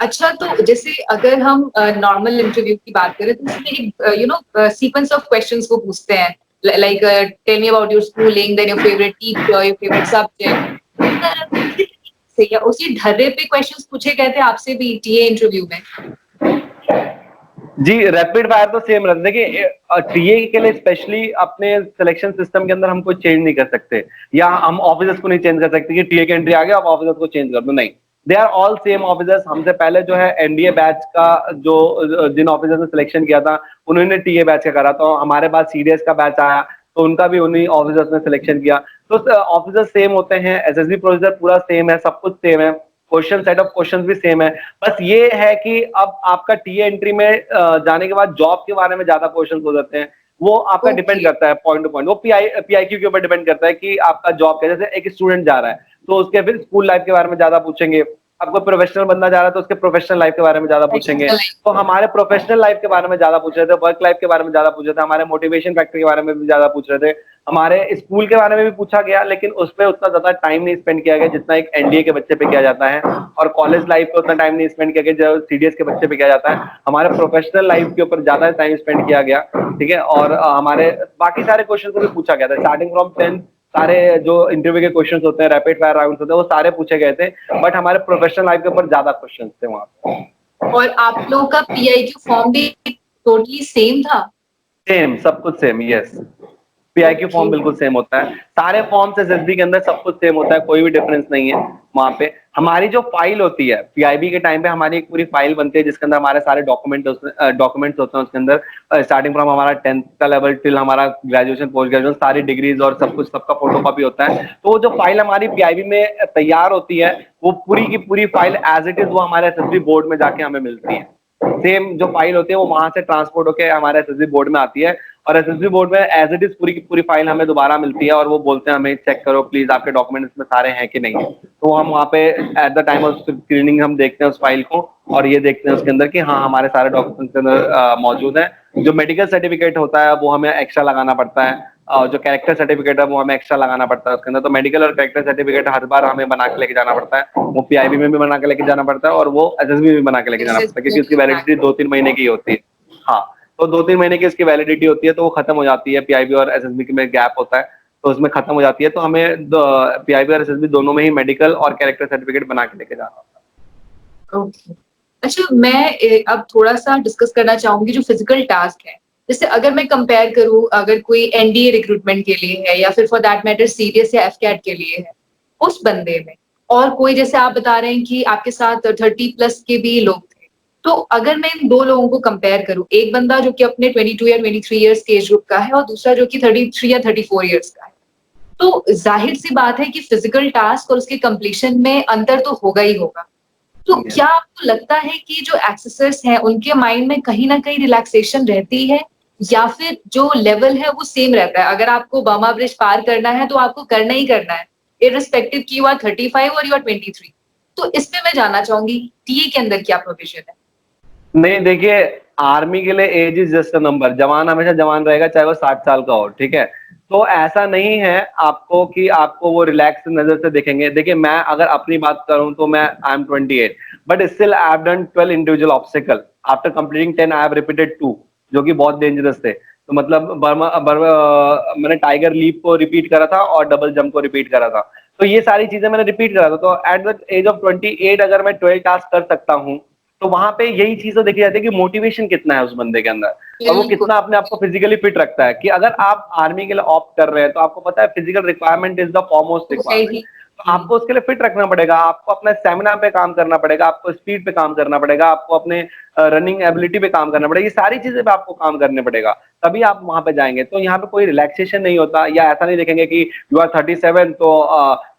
अच्छा, तो जैसे अगर हम नॉर्मल इंटरव्यू की बात करें तो उसमें एक सीक्वेंस ऑफ क्वेश्चंस वो पूछते हैं, like tell me about your schooling, then your favourite teacher, your favourite subject. सही है, उसी ढर्रे पे क्वेश्चंस पूछे गए थे आपसे भी टीए इंटरव्यू में? जी, रैपिड फायर तो सेम रहता है। देखिए टीए के लिए स्पेशली अपने सिलेक्शन सिस्टम के अंदर हम कोई चेंज नहीं कर सकते, या हम ऑफिसर्स को नहीं चेंज कर सकते कि टीए की एंट्री आ गया, आप ऑफिसर्स को चेंज कर दो, नहीं। They are all same officers. हमसे पहले जो है एनडीए बैच का जो जिन ऑफिसर्स ने सिलेक्शन किया था उन्होंने टीए बैच का करा, तो हमारे पास सीडीएस का बैच आया तो उनका भी उन्हीं ऑफिसर्स ने सिलेक्शन किया। तो ऑफिसर्स सेम होते हैं, एसएसबी प्रोसीजर पूरा सेम है, सब कुछ सेम है, क्वेश्चन सेट ऑफ क्वेश्चंस भी सेम है। बस ये है कि अब आपका टीए एंट्री में जाने के बाद जॉब के बारे में ज्यादा क्वेश्चंस हो जाते हैं। वो आपका डिपेंड ओके। करता है पॉइंट टू पॉइंट। वो पीआईक्यू के ऊपर डिपेंड करता है कि आपका जॉब क्या। जैसे एक स्टूडेंट जा रहा है तो उसके फिर स्कूल लाइफ के बारे में ज्यादा पूछेंगे। आपको प्रोफेशनल बंदा जा रहा है तो उसके प्रोफेशनल लाइफ के बारे में ज्यादा पूछेंगे। तो हमारे प्रोफेशनल लाइफ के बारे में ज्यादा पूछ रहे थे, वर्क लाइफ के बारे में ज्यादा पूछ रहे थे, हमारे मोटिवेशन फैक्टर के बारे में भी ज्यादा पूछ रहे थे, हमारे स्कूल के बारे में भी पूछा गया, लेकिन उसपे उतना ज्यादा टाइम नहीं स्पेंड किया गया जितना एक एनडीए के बच्चे पे किया जाता है। और कॉलेज लाइफ पे उतना टाइम नहीं स्पेंड किया गया जो सीडीएस के बच्चे पे किया जाता है। हमारे प्रोफेशनल लाइफ के ऊपर ज्यादा टाइम स्पेंड किया गया, ठीक है। और हमारे बाकी सारे क्वेश्चन को भी पूछा गया था, स्टार्टिंग फ्रॉम 10 सारे जो इंटरव्यू के क्वेश्चंस होते हैं, रैपिड फायर राउंड्स होते हैं, वो सारे पूछे गए थे। बट हमारे प्रोफेशनल लाइफ के ऊपर ज्यादा क्वेश्चंस थे वहां पे। और आप लोगों का पीआईक्यू फॉर्म भी टोटली सेम था? सेम, सब कुछ same, yes. PIQ form okay. बिल्कुल सेम होता है, सारे फॉर्म्स एसएसबी के अंदर सब कुछ सेम होता है, कोई भी डिफरेंस नहीं है वहां पे। हमारी जो फाइल होती है पीआईबी के टाइम पे, हमारी एक पूरी फाइल बनती है जिसके अंदर हमारे सारे डॉक्यूमेंट्स होते हैं उसके अंदर, स्टार्टिंग फ्रॉम हमारा 10th का लेवल टिल हमारा ग्रेजुएशन, पोस्ट ग्रेजुएशन, सारी डिग्रीज और सब कुछ, सबका फोटोकॉपी होता है। तो वो जो फाइल हमारी पीआईबी में तैयार होती है वो पूरी की पूरी फाइल एज इट इज वो हमारे एसएसबी बोर्ड में जाके हमें मिलती है। सेम जो फाइल होती है वो वहां से ट्रांसपोर्ट होकर हमारे एसएसबी बोर्ड में आती है, और एसएसबी बोर्ड में एज इट इज पूरी की पूरी फाइल हमें दोबारा मिलती है, और वो बोलते हैं हमें चेक करो प्लीज आपके डॉक्यूमेंट्स में सारे हैं कि नहीं। तो हम वहाँ पे at the time of screening हम देखते हैं उस फाइल को, और ये देखते हैं उसके अंदर कि हाँ हमारे सारे डॉक्यूमेंट्स के अंदर मौजूद है। जो मेडिकल सर्टिफिकेट होता है वो हमें एक्स्ट्रा लगाना पड़ता है, और जो कैरेक्टर सर्टिफिकेट है वो हमें एक्स्ट्रा लगाना पड़ता है उसके अंदर। तो मेडिकल और कैरेक्टर सर्टिफिकेट हर बार हमें बना के लेके जाना पड़ता है, वो पीआईबी में भी बना के लेके जाना पड़ता है और वो एसएसबी में भी बना के लेके जाना पड़ता है, क्योंकि उसकी वैलिडिटी 2-3 महीने की होती है। हाँ, तो 2-3 महीने की इसकी वैलिडिटी होती है, तो वो खत्म हो जाती है। पीआईबी और एसएसबी में गैप होता है तो उसमें खत्म हो जाती है, तो हमें पीआईबी और एसएसबी दोनों में ही मेडिकल और कैरेक्टर सर्टिफिकेट बना के लेके जाना होता है। ओके। अच्छा, मैं अब थोड़ा सा डिस्कस करना चाहूंगी जो फिजिकल टास्क है। जैसे अगर मैं कंपेयर करूं, अगर कोई एनडीए रिक्रूटमेंट के लिए है या फिर फॉर दैट मैटर सीडीएस या एफकैट के लिए है, उस बंदे में और कोई, जैसे आप बता रहे हैं कि आपके साथ 30+ के भी लोग थे, तो अगर मैं इन दो लोगों को कंपेयर करूं, एक बंदा जो कि अपने 22 या 23 ईयर्स के एज ग्रुप का है और दूसरा जो कि 33 या 34 ईयर्स का है, तो जाहिर सी बात है कि फिजिकल टास्क और उसके कंप्लीशन में अंतर तो होगा ही होगा। तो क्या आपको लगता है कि जो एक्सेसर्स हैं उनके माइंड में कहीं ना कहीं रिलैक्सेशन रहती है, या फिर जो लेवल है वो सेम रहता है? अगर आपको बर्मा ब्रिज पार करना है तो आपको करना ही करना है, इररिस्पेक्टिव कि यू आर 35 और यू आर 23। तो इसमें मैं जानना चाहूंगी टीए के अंदर क्या प्रोविजन है? नहीं देखिए, आर्मी के लिए age is just a number. जवान हमेशा जवान रहेगा, चाहे वो 60 साल का हो, ठीक है? तो ऐसा नहीं है आपको कि आपको वो रिलैक्स नजर से देखेंगे। देखिए, मैं अगर अपनी बात करूं तो मैं I am 28, but still I have done 12 individual obstacle. After completing 10 I have repeated 2, जो कि बहुत डेंजरस थे। तो मतलब मैंने टाइगर लीप को रिपीट करा था और डबल जंप को रिपीट करा था। तो ये सारी चीजें मैंने रिपीट करा था। तो एट द एज ऑफ 28 अगर मैं 12 टास्क कर सकता हूँ, तो वहां पे यही चीजें देखी जाती है कि मोटिवेशन कितना है उस बंदे के अंदर, और वो बिल्कुल। कितना अपने आप को फिजिकली फिट रखता है। कि अगर आप आर्मी के लिए ऑप्ट कर रहे हैं, तो आपको पता है physical requirement is the foremost तो है रिक्वायरमेंट। ही। तो आपको उसके लिए फिट रखना पड़ेगा, आपको अपना स्टेमिना पे काम करना पड़ेगा, आपको स्पीड पे काम करना पड़ेगा, आपको अपने रनिंग एबिलिटी पे काम करना पड़ेगा। ये सारी चीजें पे आपको काम करने पड़ेगा, तभी आप वहां पे जाएंगे। तो यहाँ पे कोई रिलैक्सेशन नहीं होता, या ऐसा नहीं देखेंगे कि यू आर 37 तो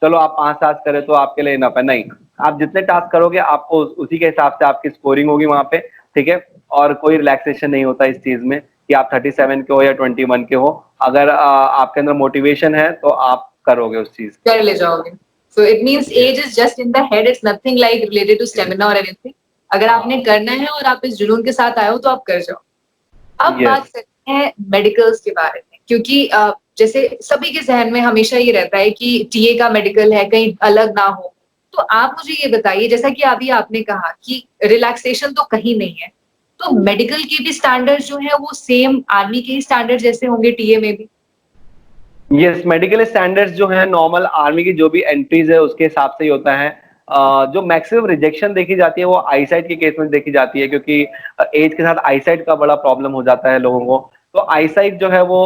चलो आप 5 टास्क करें तो आपके लिए इनफ है। नहीं, आप जितने टास्क करोगे आपको उसी के हिसाब से आपकी स्कोरिंग होगी वहां पे, ठीक है? और कोई रिलैक्सेशन नहीं होता इस चीज में कि आप 37 के हो या 21 के हो। अगर आपके अंदर मोटिवेशन है तो आप करोगे उस चीज को। कर ले जाओगे। So it means age is just in the head. It's nothing like related to stamina or anything. अगर आपने करना है और आप इस जुनून के साथ आए हो तो आप कर जाओ। अब बात यस, करते हैं मेडिकल्स के बारे में, क्योंकि जैसे सभी के जहन में हमेशा ये रहता है कि टीए का मेडिकल है, कहीं अलग ना हो। तो आप मुझे ये बताइए, जैसा कि अभी आपने कहा कि रिलैक्सेशन तो कहीं नहीं है, तो मेडिकल के भी स्टैंडर्ड जो है वो सेम आर्मी के ही स्टैंडर्ड जैसे होंगे टीए में भी? यस, मेडिकल स्टैंडर्ड्स जो है नॉर्मल आर्मी की जो भी एंट्रीज है उसके हिसाब से ही होता है। जो मैक्सिमम रिजेक्शन देखी जाती है वो आईसाइट के केस में देखी जाती है, क्योंकि एज के साथ आईसाइट का बड़ा प्रॉब्लम हो जाता है लोगों को। तो आईसाइट जो है वो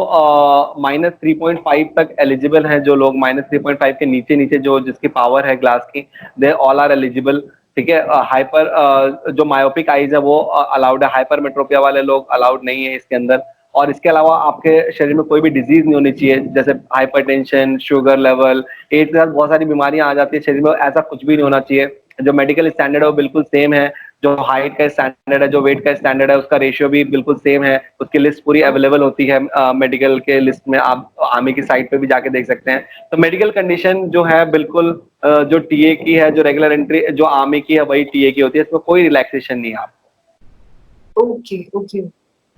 -3.5 तक एलिजिबल है। जो लोग -3.5 के नीचे नीचे जो जिसकी पावर है ग्लास की, दे ऑल आर एलिजिबल, ठीक है? हाइपर जो मायोपिक आईज है वो अलाउड है, हाइपर मेट्रोपिया वाले लोग अलाउड नहीं है इसके अंदर। और इसके अलावा आपके शरीर में कोई भी डिजीज नहीं होनी चाहिए, जैसे हाइपरटेंशन, शुगर लेवल, एज के साथ बहुत सारी बीमारियां आ जाती है शरीर में, ऐसा कुछ भी नहीं होना चाहिए। जो मेडिकल स्टैंडर्ड है वो बिल्कुल सेम है। जो हाइट का स्टैंडर्ड है, जो वेट का स्टैंडर्ड है, उसका रेशियो भी बिल्कुल सेम है। उसकी लिस्ट पूरी अवेलेबल होती है मेडिकल के लिस्ट में, आप आर्मी की साइट पे भी जाके देख सकते हैं। तो मेडिकल कंडीशन जो है बिल्कुल जो टीए की है, जो रेगुलर एंट्री जो आर्मी की है वही टीए की होती है। इसमें कोई रिलैक्सेशन नहीं है आपको। Okay okay.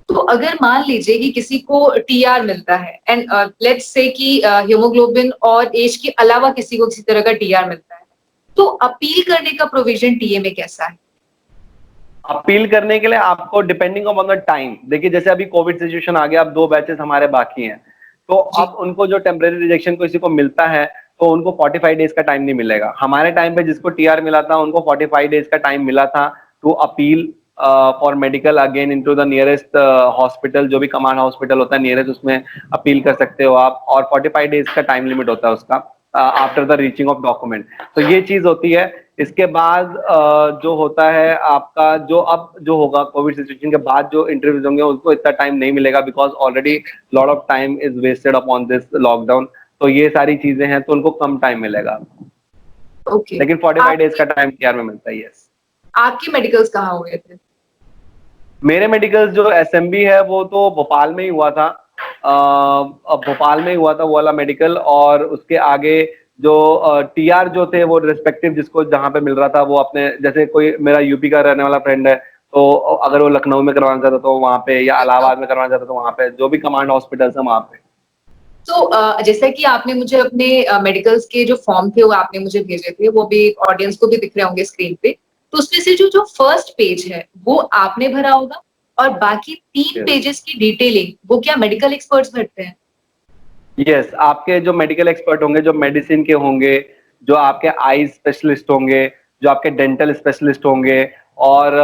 तो अगर मान लीजिए कि किसी को टीआर मिलता है एंड लेट्स से कि हीमोग्लोबिन और एज के अलावा किसी को किसी तरह का टीआर मिलता है, तो अपील करने का प्रोविजन टीए में कैसा है? अपील करने के लिए आपको डिपेंडिंग ऑन द टाइम, देखिए जैसे अभी कोविड सिचुएशन आ गया, अब 2 बैचेस हमारे बाकी हैं। तो जी। अब उनको जो टेम्परेरी रिजेक्शन किसी को मिलता है, तो उनको 45 डेज का टाइम नहीं मिलेगा। हमारे टाइम पे जिसको टीआर मिला था उनको 45 डेज का टाइम मिला था to appeal for medical again into the nearest hospital. जो भी कमांड हॉस्पिटल होता है नियरेस्ट, उसमें अपील कर सकते हो आप। और 45 डेज का टाइम लिमिट होता है उसका after the reaching of document. तो ये चीज होती है। इसके बाद जो होता है आपका, जो अब जो होगा कोविड सिचुएशन के बाद जो इंटरव्यूज होंगे उसको इतना टाइम नहीं मिलेगा, because already lot of time is wasted upon this lockdown. तो ये सारी चीजें हैं, तो उनको कम टाइम मिलेगा, ओके। लेकिन 45 डेज आपके का टाइम टीआर में मिलता है। यस, आपके मेडिकल्स कहाँ हुए थे? मेरे मेडिकल जो एसएमबी है वो तो भोपाल में ही हुआ था। अब भोपाल में ही हुआ था वो वाला मेडिकल। और उसके आगे जो टीआर जो थे वो रिस्पेक्टिव जिसको जहाँ पे मिल रहा था, वो अपने जैसे कोई मेरा यूपी का रहने वाला फ्रेंड है, तो अगर वो लखनऊ में करवाना चाहता तो वहाँ पे, या इलाहाबाद में करवाना चाहता तो वहाँ पे, जो भी कमांड हॉस्पिटल्स है वहाँ पे। तो जैसा कि आपने मुझे अपने मेडिकल्स के जो फॉर्म थे वो आपने मुझे भेजे थे, वो भी ऑडियंस को भी दिख रहे होंगे स्क्रीन पे। तो उसमें से जो जो फर्स्ट पेज है वो आपने भरा होगा, और बाकी 3 Yes. पेजेस की डिटेलिंग वो क्या मेडिकल एक्सपर्ट्स भरते हैं? यस, आपके जो मेडिकल एक्सपर्ट होंगे, जो मेडिसिन के होंगे, जो आपके आई स्पेशलिस्ट होंगे, जो आपके डेंटल स्पेशलिस्ट होंगे, और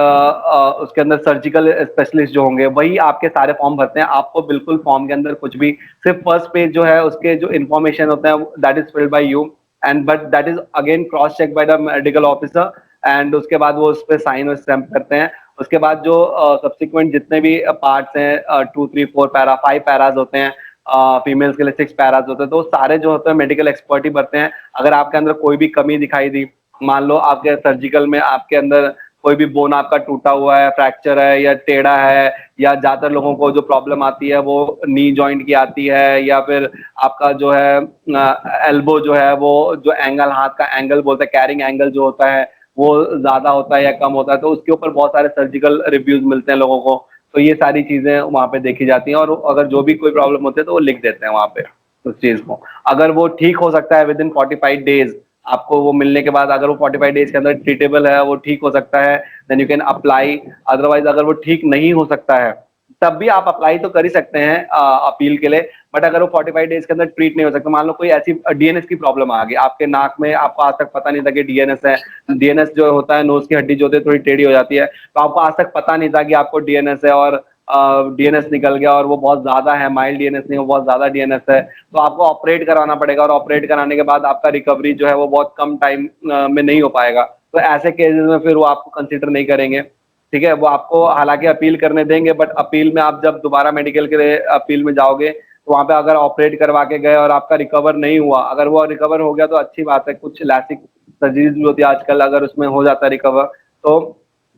उसके अंदर सर्जिकल स्पेशलिस्ट जो होंगे, वही आपके सारे फॉर्म भरते हैं। आपको बिल्कुल फॉर्म के अंदर कुछ भी, सिर्फ फर्स्ट पेज जो है उसके जो इन्फॉर्मेशन होते हैं that is filled by you, and but that is again cross check by the medical officer. And उसके बाद वो उस पर साइन और स्टैम्प करते हैं। उसके बाद जो सब्सिक्वेंट जितने भी पार्ट्स हैं, 2 3 4 पैरा 5 पैराज होते हैं, फीमेल्स के लिए 6 पैराज होते हैं, तो सारे जो होते हैं मेडिकल एक्सपर्ट ही भरते हैं। अगर आपके अंदर कोई भी कमी दिखाई दी, मान लो आपके सर्जिकल में आपके अंदर कोई भी बोन आपका टूटा हुआ है, फ्रैक्चर है या टेढ़ा है, या ज्यादातर लोगों को जो प्रॉब्लम आती है वो नी जॉइंट की आती है, या फिर आपका जो है एल्बो जो है वो जो एंगल, हाथ का एंगल बोलते हैं, कैरिंग एंगल जो होता है वो ज्यादा होता है या कम होता है, तो उसके ऊपर बहुत सारे सर्जिकल रिव्यूज मिलते हैं लोगों को। तो ये सारी चीजें वहाँ पे देखी जाती हैं, और अगर जो भी कोई प्रॉब्लम होती है तो वो लिख देते हैं वहाँ पे उस चीज को। अगर वो ठीक हो सकता है विद इन 45 डेज, आपको वो मिलने के बाद अगर वो 45 डेज के अंदर ट्रीटेबल है, वो ठीक हो सकता है, then you can apply. Otherwise अगर वो ठीक नहीं हो सकता है तब भी आप अप्लाई तो कर ही सकते हैं अपील के लिए। बट अगर वो 45 डेज के अंदर ट्रीट नहीं हो सकता, मान लो कोई ऐसी डीएनएस की प्रॉब्लम आ गई आपके नाक में, आपको आज तक पता नहीं था कि डीएनएस है। डीएनएस जो होता है, नोज की हड्डी जो होती है थोड़ी टेढ़ी हो जाती है, तो आपको आज तक पता नहीं था कि आपको डीएनएस है, और डीएनएस निकल गया और वो बहुत ज्यादा है, माइल्ड डीएनएस नहीं, वो बहुत ज्यादा डीएनएस है, तो आपको ऑपरेट कराना पड़ेगा, और ऑपरेट कराने के बाद आपका रिकवरी जो है वो बहुत कम टाइम में नहीं हो पाएगा। तो ऐसे केसेस में फिर वो आपको कंसिडर नहीं करेंगे, ठीक है। वो आपको हालांकि अपील करने देंगे, बट अपील में आप जब दोबारा मेडिकल के लिए अपील में जाओगे, तो वहां पे अगर ऑपरेट करवा के गए और आपका रिकवर नहीं हुआ, अगर वो रिकवर हो गया तो अच्छी बात है, कुछ लैसिक सर्जरीज भी होती है आजकल, अगर उसमें हो जाता है रिकवर। तो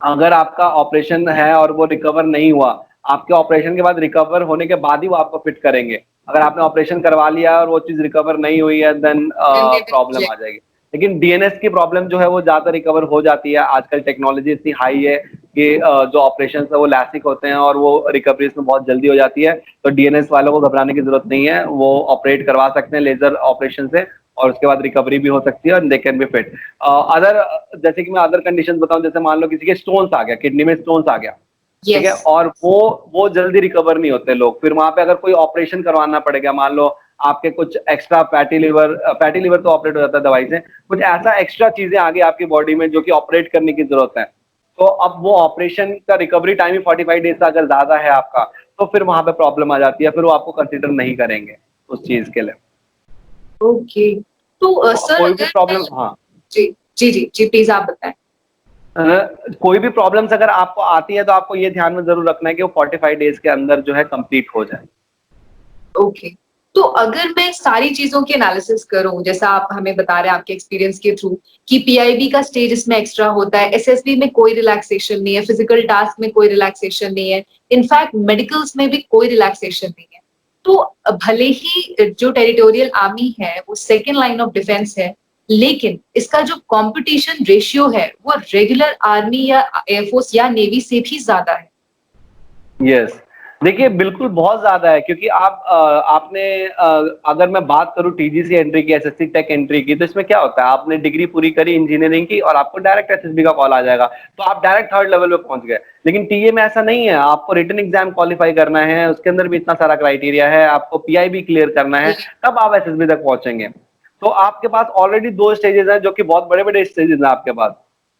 अगर आपका ऑपरेशन है और वो रिकवर नहीं हुआ, आपके ऑपरेशन के बाद रिकवर होने के बाद ही वो आपको फिट करेंगे। अगर आपने ऑपरेशन करवा लिया और वो चीज रिकवर नहीं हुई है, देन प्रॉब्लम आ जाएगी। लेकिन डीएनएस की प्रॉब्लम जो है वो ज्यादा रिकवर हो जाती है। आजकल टेक्नोलॉजी इतनी हाई है कि जो ऑपरेशन है वो लैसिक होते हैं और वो रिकवरी इसमें बहुत जल्दी हो जाती है। तो डीएनएस वालों को घबराने की जरूरत नहीं है, वो ऑपरेट करवा सकते हैं लेजर ऑपरेशन से, और उसके बाद रिकवरी भी हो सकती है, और they can be fit. Other, जैसे कि मैं अदर कंडीशन बताऊं, जैसे मान लो किसी के स्टोन्स आ गया, किडनी में स्टोन्स आ गया, ठीक है, Yes. और वो जल्दी रिकवर नहीं होते लोग, फिर वहां पे अगर कोई ऑपरेशन करवाना पड़ेगा, मान लो आपके कुछ एक्स्ट्रा फैटी लिवर तो ऑपरेट हो जाता है दवाई से, कुछ ऐसा एक्स्ट्रा चीजें आ गई आपकी बॉडी में जो कि ऑपरेट करने की जरूरत है, तो अब वो ऑपरेशन का रिकवरी टाइम ही 45 डेज से अगर ज्यादा है आपका, तो फिर वहां पे प्रॉब्लम आ जाती है, फिर वो आपको कंसिडर नहीं करेंगे उस चीज के लिए। ओके। तो सर कोई भी प्रॉब्लम, हाँ, जी जी जी जी, प्लीज आप बताएं। कोई भी प्रॉब्लम्स अगर आपको आती है तो आपको ये ध्यान में जरूर रखना है कि वो 45 डेज के अंदर जो है कंप्लीट हो जाए। ओके। तो अगर मैं सारी चीजों की एनालिसिस करूं, जैसा आप हमें बता रहे हैं आपके एक्सपीरियंस के थ्रू, कि पीआईबी का स्टेज इसमें एक्स्ट्रा होता है, एसएसबी में कोई रिलैक्सेशन नहीं है, फिजिकल टास्क में कोई रिलैक्सेशन नहीं है, इनफैक्ट मेडिकल्स में भी कोई रिलैक्सेशन नहीं है, तो भले ही जो टेरिटोरियल आर्मी है वो सेकेंड लाइन ऑफ डिफेंस है, लेकिन इसका जो कंपटीशन रेशियो है वो रेगुलर आर्मी या एयरफोर्स या नेवी से भी ज्यादा है। यस, देखिए बिल्कुल बहुत ज्यादा है, क्योंकि आपने अगर मैं बात करूं टीजीसी एंट्री की, एसएससी टेक एंट्री की, तो इसमें क्या होता है, आपने डिग्री पूरी करी इंजीनियरिंग की और आपको डायरेक्ट एसएसबी का कॉल आ जाएगा, तो आप डायरेक्ट थर्ड लेवल पे पहुंच गए। लेकिन टीए में ऐसा नहीं है, आपको रिटन एग्जाम क्वालिफाई करना है, उसके अंदर भी इतना सारा क्राइटेरिया है, आपको पीआईबी क्लियर करना है, तब आप एसएसबी तक पहुंचेंगे। तो आपके पास ऑलरेडी 2 स्टेजेस हैं जो कि बहुत बड़े बड़े स्टेजेस हैं आपके पास।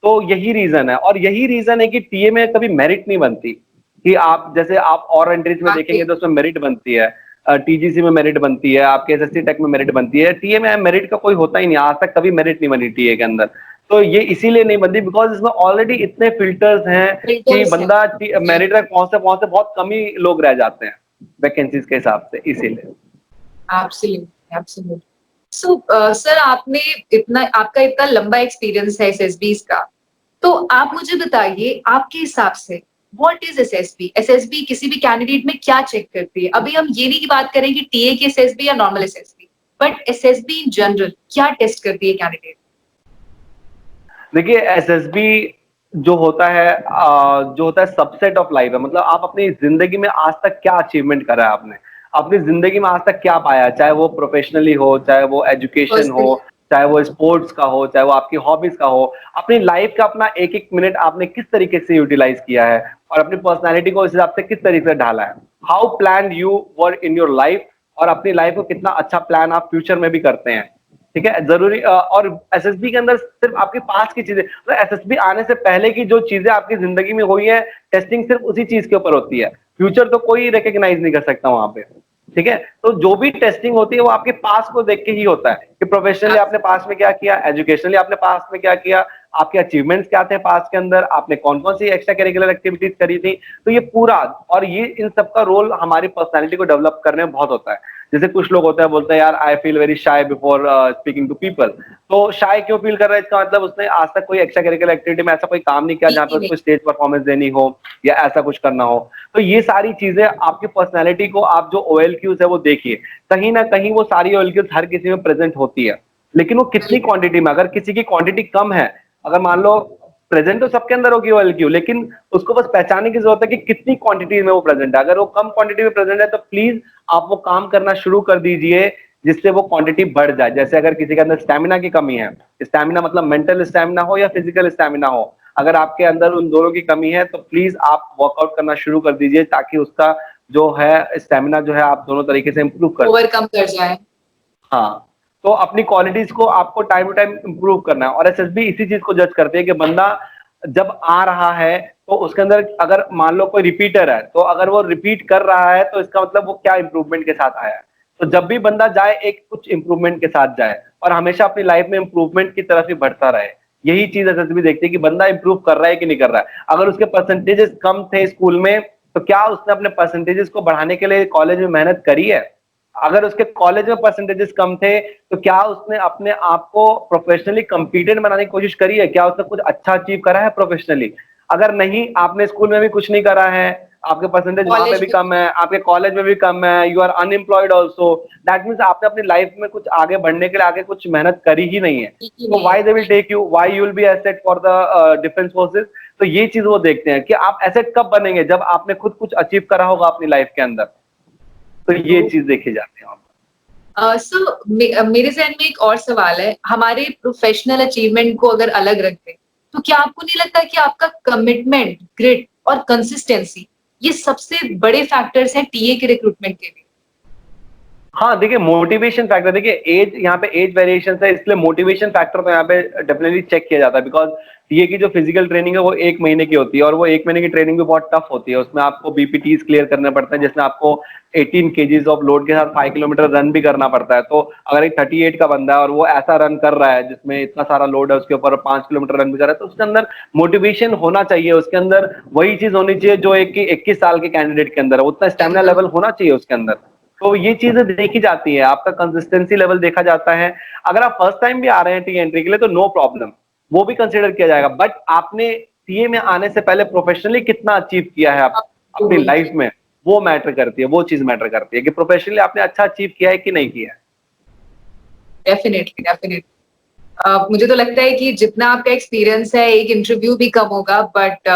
तो यही रीजन है, और यही रीजन है कि टीए में कभी मेरिट नहीं बनती, कि आप जैसे आप और एंट्रीज में देखेंगे तो उसमें मेरिट बनती है, टीजीसी में मेरिट बनती है, आपके एसएससी टेक में मेरिट बनती है, टीए में मेरिट का कोई होता ही नहीं, आज तक कभी मेरिट नहीं बनी टीए के अंदर। तो ये इसीलिए नहीं बनती बिकॉज इसमें ऑलरेडी इतने फिल्टर्स हैं कि बंदा मेरिट तक पहुंचते पहुंचते बहुत कम ही लोग रह जाते हैं वैकेंसीज के हिसाब से, इसीलिए। Absolutely absolutely. सो सर, आपका इतना लंबा एक्सपीरियंस है एसएसबीज का, तो आप मुझे बताइए आपके हिसाब से व्हाट इज एसएसबी? एसएसबी किसी भी कैंडिडेट में क्या चेक करती है? अभी हम ये नहीं की बात करें कि टीए की एसएसबी या normal SSB, but SSB in general क्या टेस्ट करती है कैंडिडेट? देखिए एसएसबी जो होता है सबसेट ऑफ लाइफ है, मतलब आप अपनी जिंदगी में आज तक क्या अचीवमेंट करा है, आपने अपनी जिंदगी में आज तक क्या पाया, चाहे वो प्रोफेशनली हो, चाहे वो एजुकेशन हो, चाहे वो स्पोर्ट्स का हो, चाहे वो आपकी हॉबीज का हो, अपनी लाइफ का अपना एक एक मिनट आपने किस तरीके से यूटिलाइज किया है, और अपनी पर्सनैलिटी को इस हिसाब से किस तरीके से ढाला है, how plan you were in your life, और अपनी लाइफ को कितना अच्छा प्लान आप फ्यूचर में भी करते हैं, ठीक है। जरूरी और एसएसबी के अंदर सिर्फ आपके पास की चीजें, तो एसएसबी आने से पहले की जो चीजें आपकी जिंदगी में हुई है, टेस्टिंग सिर्फ उसी चीज के ऊपर होती है, फ्यूचर तो कोई रिकॉग्नाइज नहीं कर सकता वहां पे, ठीक है। तो जो भी टेस्टिंग होती है वो आपके पास को देख के ही होता है, कि प्रोफेशनली आपने पास में क्या किया, एजुकेशनली आपने पास में क्या किया, आपके अचीवमेंट्स क्या थे पास के अंदर, आपने कौन कौन सी एक्स्ट्रा करिकुलर एक्टिविटीज करी थी, तो ये पूरा, और ये इन सबका रोल हमारी पर्सनालिटी को डेवलप करने में बहुत होता है। जैसे कुछ लोग होते हैं बोलते हैं यार I feel very shy before speaking to people, तो शाय क्यों फील कर रहा है, इसका मतलब उसने आज तक कोई एक्स्ट्रा करिकुलर एक्टिविटी में ऐसा कोई काम नहीं किया जहाँ पे उसको स्टेज परफॉर्मेंस देनी हो या ऐसा कुछ करना हो। तो ये सारी चीजें आपकी पर्सनैलिटी को, आप जो OLQs है वो देखिए, कहीं ना कहीं वो सारी OLQs हर किसी में प्रेजेंट होती है, लेकिन वो कितनी क्वांटिटी में, अगर किसी की क्वांटिटी कम है, अगर मान लो प्रेजेंट तो सबके अंदर होगी वो एलक्यू, लेकिन उसको बस पहचानने की जरूरत है कि कितनी क्वांटिटी में वो प्रेजेंट है। अगर वो कम क्वांटिटी में प्रेजेंट है तो प्लीज आप वो काम करना शुरू कर दीजिए जिससे वो क्वांटिटी बढ़ जाए। जैसे अगर किसी के अंदर स्टैमिना की कमी है, स्टैमिना मतलब मेंटल स्टैमिना हो या फिजिकल स्टैमिना हो, अगर आपके अंदर उन दोनों की कमी है तो प्लीज आप वर्कआउट करना शुरू कर दीजिए ताकि उसका जो है स्टैमिना जो है आप दोनों तरीके से इंप्रूव कर। ओवरकम कर जाए। हाँ, तो अपनी क्वालिटीज को आपको टाइम टू टाइम इंप्रूव करना है। और एसएसबी इसी चीज को जज करते हैं कि बंदा जब आ रहा है तो उसके अंदर अगर मान लो कोई रिपीटर है तो अगर वो रिपीट कर रहा है तो इसका मतलब वो क्या इंप्रूवमेंट के साथ आया है। तो जब भी बंदा जाए एक कुछ इंप्रूवमेंट के साथ जाए और हमेशा अपनी लाइफ में इंप्रूवमेंट की तरफ ही बढ़ता रहे। यही चीज एसएसबी देखती है कि बंदा इंप्रूव कर रहा है कि नहीं कर रहा है। अगर उसके परसेंटेजेस कम थे स्कूल में तो क्या उसने अपने परसेंटेजेस को बढ़ाने के लिए कॉलेज में मेहनत करी है? अगर उसके कॉलेज में परसेंटेजेस कम थे तो क्या उसने अपने आप को प्रोफेशनली कॉम्पिटेंट बनाने की कोशिश करी है? क्या उसने कुछ अच्छा अचीव करा है प्रोफेशनली? अगर नहीं, आपने स्कूल में भी कुछ नहीं करा है, आपके परसेंटेज वहां पे कॉलेज भी में कम है, आपके कॉलेज में भी कम है, you are unemployed also, that means आपने अपनी लाइफ में कुछ आगे बढ़ने के लिए आगे कुछ मेहनत करी ही नहीं है। तो why they will take you, why you will be asset for the defence forces. तो ये चीज वो देखते हैं कि आप एसेट कब बनेंगे, जब आपने खुद कुछ अचीव करा होगा अपनी लाइफ के अंदर। तो ये चीज देखी जाती है। मेरे जहन में एक और सवाल है, हमारे प्रोफेशनल अचीवमेंट को अगर अलग रख दें तो क्या आपको नहीं लगता कि आपका कमिटमेंट, ग्रिट और कंसिस्टेंसी ये सबसे बड़े फैक्टर्स हैं टीए के रिक्रूटमेंट के लिए? हाँ, देखिए मोटिवेशन फैक्टर, देखिए एज, यहाँ पे एज वेरिएशन है इसलिए मोटिवेशन फैक्टर तो यहाँ पे डेफिनेटली चेक किया जाता है। बिकॉज ये की जो फिजिकल ट्रेनिंग है वो 1 महीने की होती है और वो 1 महीने की ट्रेनिंग भी बहुत टफ होती है। उसमें आपको बीपीटीज क्लियर करने पड़ते हैं जिसमें आपको 18 केजीज ऑफ लोड के साथ 5 किलोमीटर रन भी करना पड़ता है। तो अगर एक 38 का बंदा है और वो ऐसा रन कर रहा है जिसमें इतना सारा लोड है उसके ऊपर, 5 किलोमीटर रन भी कर रहा है, तो उसके अंदर मोटिवेशन होना चाहिए। उसके अंदर वही चीज होनी चाहिए जो एक 21 साल के कैंडिडेट के अंदर है, उतना स्टेमिना लेवल होना चाहिए उसके अंदर। तो ये चीजें देखी जाती है, आपका कंसिस्टेंसी लेवल देखा जाता है। अगर आप फर्स्ट टाइम भी आ रहे हैं टी एंट्री के लिए तो नो प्रॉब्लम, वो भी कंसिडर किया जाएगा। बट आपने टीए में आने से पहले प्रोफेशनली कितना अचीव किया है अपनी लाइफ में, वो मैटर करती है, वो चीज मैटर करती है कि प्रोफेशनली आपने अच्छा अचीव किया है कि नहीं किया है। Definitely, definitely. मुझे तो लगता है कि जितना आपका एक्सपीरियंस है एक इंटरव्यू भी कम होगा, बट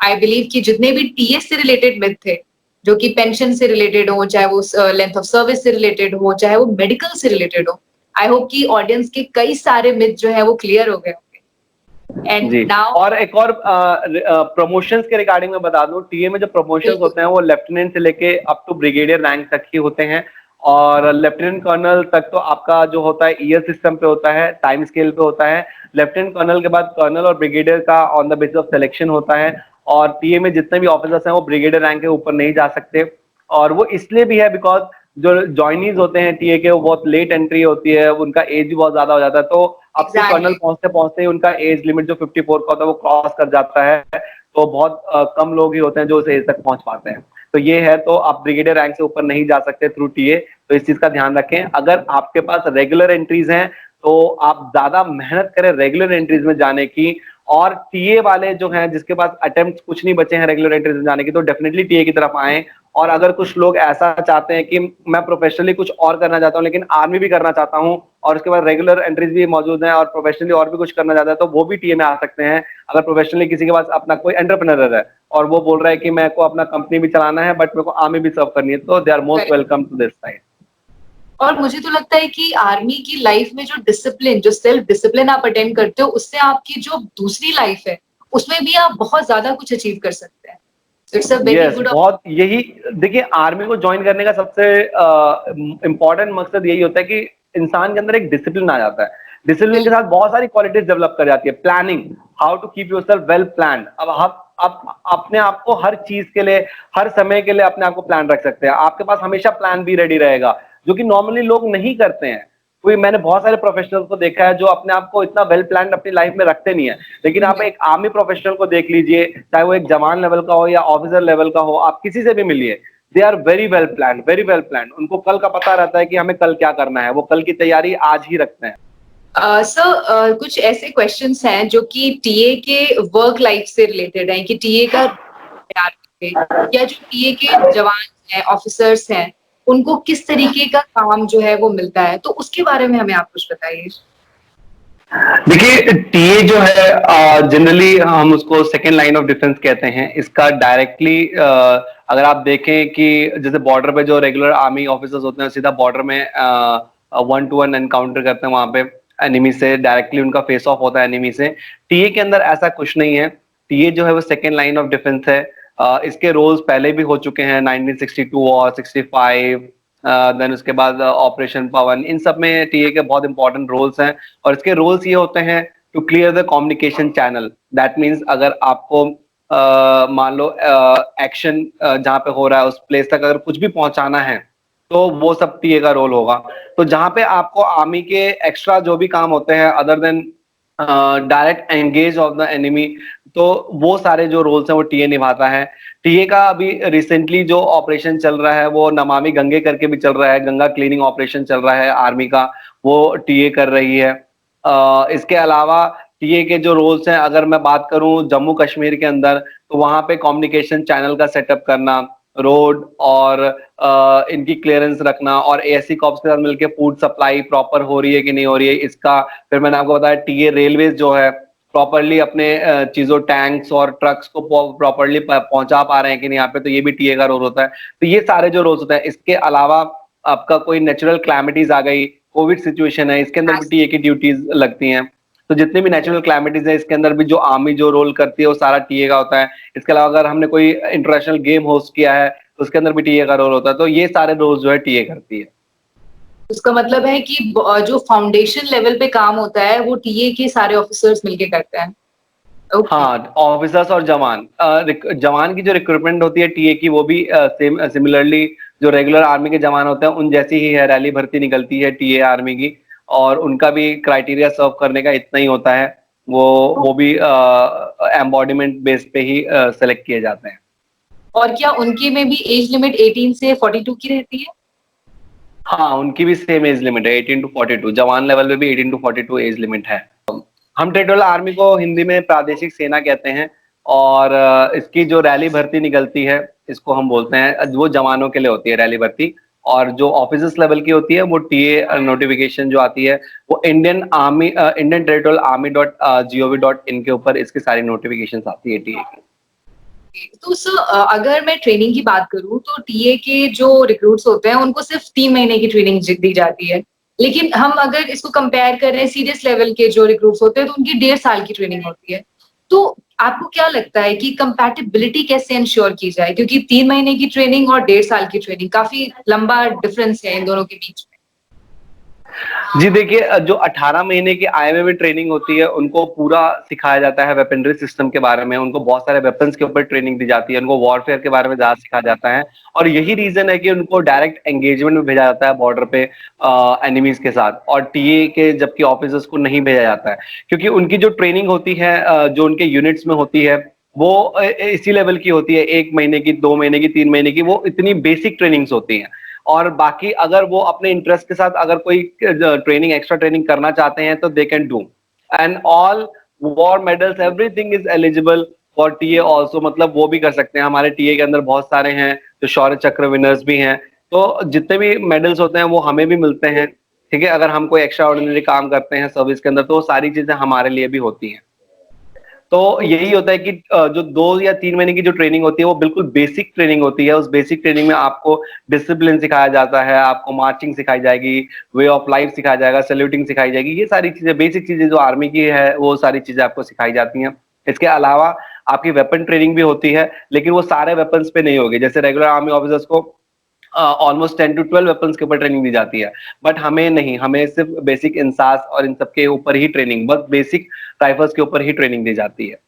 आई बिलीव कि जितने भी टीएस से रिलेटेड मिथ थे, जो कि पेंशन से रिलेटेड हो, चाहे वो लेंथ ऑफ सर्विस से रिलेटेड हो, चाहे वो मेडिकल से रिलेटेड हो, आई होप कि ऑडियंस के कई सारे मिथ जो है वो क्लियर हो गए होंगे। एंड जी, नाउ और एक और प्रमोशंस के रिगार्डिंग में बता दूं, टीए में जो प्रमोशंस होते हैं वो लेफ्टिनेंट से लेके अप टू ब्रिगेडियर रैंक तक ही होते हैं। और लेफ्टिनेंट कर्नल तक तो आपका जो होता है ईयर सिस्टम पे होता है, टाइम स्केल पे होता है। लेफ्टिनेंट कर्नल के बाद कर्नल और ब्रिगेडियर का on the basis of selection होता है। और टीए में जितने भी ऑफिसर्स हैं वो ब्रिगेडियर रैंक के ऊपर नहीं जा सकते। और वो इसलिए भी है बिकॉज जो ज्वाइनीज होते हैं टीए के वो बहुत लेट एंट्री होती है, उनका एज भी बहुत ज्यादा हो जाता है। तो अब तो कर्नल पहुंचते पहुंचते ही उनका एज लिमिट जो 54 का होता है वो क्रॉस कर जाता है। तो बहुत कम लोग ही होते हैं जो उस एज तक पहुंच पाते हैं। तो ये है, तो आप ब्रिगेडियर रैंक से ऊपर नहीं जा सकते थ्रू टीए। तो इस चीज का ध्यान रखें। अगर आपके पास रेगुलर एंट्रीज हैं तो आप ज्यादा मेहनत करें रेगुलर एंट्रीज में जाने की। और टीए वाले जो हैं जिसके पास अटेम्प्ट कुछ नहीं बचे हैं रेगुलर एंट्रीज में जाने की, तो डेफिनेटली टीए की तरफ आए। और अगर कुछ लोग ऐसा चाहते हैं कि मैं प्रोफेशनली कुछ और करना चाहता हूं लेकिन आर्मी भी करना चाहता हूं और उसके बाद रेगुलर एंट्रीज भी मौजूद हैं और प्रोफेशनली और भी कुछ करना चाहता है, तो वो भी टीए में आ सकते हैं। अगर प्रोफेशनली किसी के पास अपना कोई एंटरप्रेन्योर है और वो बोल रहा है कि मेरे को अपना कंपनी भी चलाना है बट मेरे को आर्मी भी सर्व करनी है, तो they are most welcome to this side. और मुझे तो लगता है कि आर्मी की लाइफ में जो डिसिप्लिन, जो सेल्फ डिसिप्लिन आप अटेंड करते हो, उससे आपकी जो दूसरी लाइफ है उसमें भी आप बहुत ज्यादा कुछ अचीव कर सकते हैं। It's a very good. बहुत, यही देखिए आर्मी को ज्वाइन करने का सबसे इंपॉर्टेंट मकसद यही होता है कि इंसान के अंदर एक डिसिप्लिन आ जाता है। डिसिप्लिन के साथ बहुत सारी क्वालिटीज डेवलप कर जाती है। Planning, how to keep yourself well planned. अब आप अपने आप को हर चीज के लिए, हर समय के लिए अपने आप को प्लान रख सकते हैं। आपके पास हमेशा प्लान भी रेडी रहेगा, जो कि नॉर्मली लोग नहीं करते हैं। कोई, मैंने बहुत सारे प्रोफेशनल्स को देखा है जो अपने आप को इतना वेल प्लान अपनी लाइफ में रखते नहीं है। लेकिन आप एक आर्मी प्रोफेशनल को देख लीजिए, चाहे वो एक जवान लेवल का हो या ऑफिसर लेवल का हो, आप किसी से भी मिलिए, they are very well plan, very well plan. उनको कल का पता रहता है कि हमें कल क्या करना है, वो कल की तैयारी आज ही रखते हैं। सर, कुछ ऐसे क्वेश्चंस हैं जो कि टीए के वर्क लाइफ से रिलेटेड हैं कि टीए का या जो टीए के जवान हैं, ऑफिसर्स हैं, उनको किस तरीके का काम जो है वो मिलता है, तो उसके बारे में हमें आप कुछ बताइए। देखिए टीए जो है जनरली हम उसको सेकेंड लाइन ऑफ डिफेंस कहते हैं। इसका डायरेक्टली अगर आप देखें कि जैसे बॉर्डर पे जो रेगुलर आर्मी ऑफिसर्स होते हैं सीधा बॉर्डर में 1-to-1 एनकाउंटर करते हैं वहां पे एनिमी से, डायरेक्टली उनका फेस ऑफ होता है एनिमी से। टीए के अंदर ऐसा कुछ नहीं है। टीए जो है वो सेकेंड लाइन ऑफ डिफेंस है। इसके रोल्स पहले भी हो चुके हैं 1962 और 65, देन उसके बाद ऑपरेशन पवन, इन सब में टीए के बहुत इंपॉर्टेंट रोल्स हैं। और इसके रोल्स ये होते हैं to clear the communication channel. That means अगर आपको मान लो एक्शन जहाँ पे हो रहा है उस प्लेस तक अगर कुछ भी पहुंचाना है तो वो सब टीए का रोल होगा। तो जहाँ पे आपको आर्मी के एक्स्ट्रा जो भी काम होते हैं other than direct engage of the enemy, तो वो सारे जो रोल्स हैं वो टीए निभाता है। टीए का अभी रिसेंटली जो ऑपरेशन चल रहा है वो नमामि गंगे करके भी चल रहा है, गंगा क्लीनिंग ऑपरेशन चल रहा है आर्मी का, वो टीए कर रही है। इसके अलावा टीए के जो रोल्स हैं अगर मैं बात करूं जम्मू कश्मीर के अंदर, तो वहां पे कम्युनिकेशन चैनल का सेटअप करना, रोड और इनकी क्लियरेंस रखना, और एएससी कॉर्प्स के साथ मिलकर फूड सप्लाई प्रॉपर हो रही है कि नहीं हो रही है इसका। फिर मैंने आपको बताया टीए रेलवेज जो है प्रॉपरली अपने चीजों टैंक्स और ट्रक्स को प्रॉपरली पहुंचा पा रहे हैं कि नहीं यहाँ पे, तो ये भी टीए का रोल होता है। तो ये सारे जो रोल्स होते हैं। इसके अलावा आपका कोई नेचुरल क्लैमिटीज आ गई, कोविड सिचुएशन है, इसके अंदर भी टीए की ड्यूटीज लगती हैं। तो जितने भी नेचुरल क्लैमिटीज है इसके अंदर भी जो आर्मी जो रोल करती है वो सारा टीए का होता है। इसके अलावा अगर हमने कोई इंटरनेशनल गेम होस्ट किया है तो उसके अंदर भी टीए का रोल होता है। तो ये सारे रोल जो है टीए करती है। उसका मतलब है कि जो फाउंडेशन लेवल पे काम होता है वो टीए के सारे ऑफिसर्स मिलके करते हैं। Okay. हाँ, ऑफिसर्स और जवान, जवान की जो रिक्रूटमेंट होती है टीए की वो भी सेम सिमिलरली जो रेगुलर आर्मी के जवान होते हैं उन जैसी ही है, रैली भर्ती निकलती है टीए आर्मी की, और उनका भी क्राइटेरिया सर्व करने का इतना ही होता है। वो भी एम्बॉडीमेंट बेस पे ही सेलेक्ट किए जाते हैं। और क्या उनके में भी एज लिमिट 18 से 42 की रहती है? हाँ, उनकी भी सेम एज लिमिट है 18 to 42। जवान लेवल पे भी 18 to 42 एज लिमिट है। हम टेरिटोरियल आर्मी को हिंदी में प्रादेशिक सेना कहते हैं, और इसकी जो रैली भर्ती निकलती है इसको हम बोलते हैं, वो जवानों के लिए होती है रैली भर्ती। और जो ऑफिसर्स लेवल की होती है वो टीए नोटिफिकेशन जो आती है वो इंडियन टेरिटोरियल आर्मी .gov.in के ऊपर इसकी सारी नोटिफिकेशन आती है टीए की। तो सर अगर मैं ट्रेनिंग की बात करूं तो टीए के जो रिक्रूट्स होते हैं उनको सिर्फ 3 महीने की ट्रेनिंग दी जाती है, लेकिन हम अगर इसको कंपेयर करें सीरियस लेवल के जो रिक्रूट्स होते हैं तो उनकी 1.5 साल की ट्रेनिंग होती है। तो आपको क्या लगता है कि कंपैटिबिलिटी कैसे इंश्योर की जाए, क्योंकि 3 महीने की ट्रेनिंग और 1.5 साल की ट्रेनिंग काफी लंबा डिफरेंस है इन दोनों के बीच में। जी देखिए, जो 18 महीने की आईएमए में ट्रेनिंग होती है उनको पूरा सिखाया जाता है वेपनरी सिस्टम के बारे में, उनको बहुत सारे वेपन्स के ऊपर ट्रेनिंग दी जाती है, उनको वॉरफेयर के बारे में ज्यादा सिखाया जाता है। और यही रीजन है कि उनको डायरेक्ट एंगेजमेंट में भेजा जाता है बॉर्डर पे एनिमीज के साथ, और टीए के जबकि ऑफिसर्स को नहीं भेजा जाता है, क्योंकि उनकी जो ट्रेनिंग होती है जो उनके यूनिट्स में होती है वो इसी लेवल की होती है, 1 महीने की, 2 महीने की, 3 महीने की, वो इतनी बेसिक ट्रेनिंग्स होती हैं। और बाकी अगर वो अपने इंटरेस्ट के साथ अगर कोई ट्रेनिंग एक्स्ट्रा ट्रेनिंग करना चाहते हैं तो they can do, and all war medals everything is eligible for TA also, मतलब वो भी कर सकते हैं। हमारे टीए के अंदर बहुत सारे हैं जो शौर्य चक्र विनर्स भी हैं, तो जितने भी मेडल्स होते हैं वो हमें भी मिलते हैं। ठीक है, अगर हम कोई एक्स्ट्रा ऑर्डिनरी काम करते हैं सर्विस के अंदर तो वो सारी चीजें हमारे लिए भी होती हैं। तो यही होता है कि जो 2 या 3 महीने की जो ट्रेनिंग होती है वो बिल्कुल बेसिक ट्रेनिंग होती है। उस बेसिक ट्रेनिंग में आपको डिसिप्लिन सिखाया जाता है, आपको मार्चिंग सिखाई जाएगी, वे ऑफ लाइफ सिखाया जाएगा, सैल्यूटिंग सिखाई जाएगी, ये सारी चीजें बेसिक चीजें जो आर्मी की है वो सारी चीजें आपको सिखाई जाती हैं। इसके अलावा आपकी वेपन ट्रेनिंग भी होती है, लेकिन वो सारे वेपन्स पे नहीं होगी। जैसे रेगुलर आर्मी ऑफिसर्स को ऑलमोस्ट 10 to 12 वेपन्स के ऊपर ट्रेनिंग दी जाती है, बट हमें नहीं, हमें सिर्फ बेसिक इंसास और इन सब के ऊपर ही ट्रेनिंग, बस बेसिक राइफल्स के ऊपर ही ट्रेनिंग दी जाती है।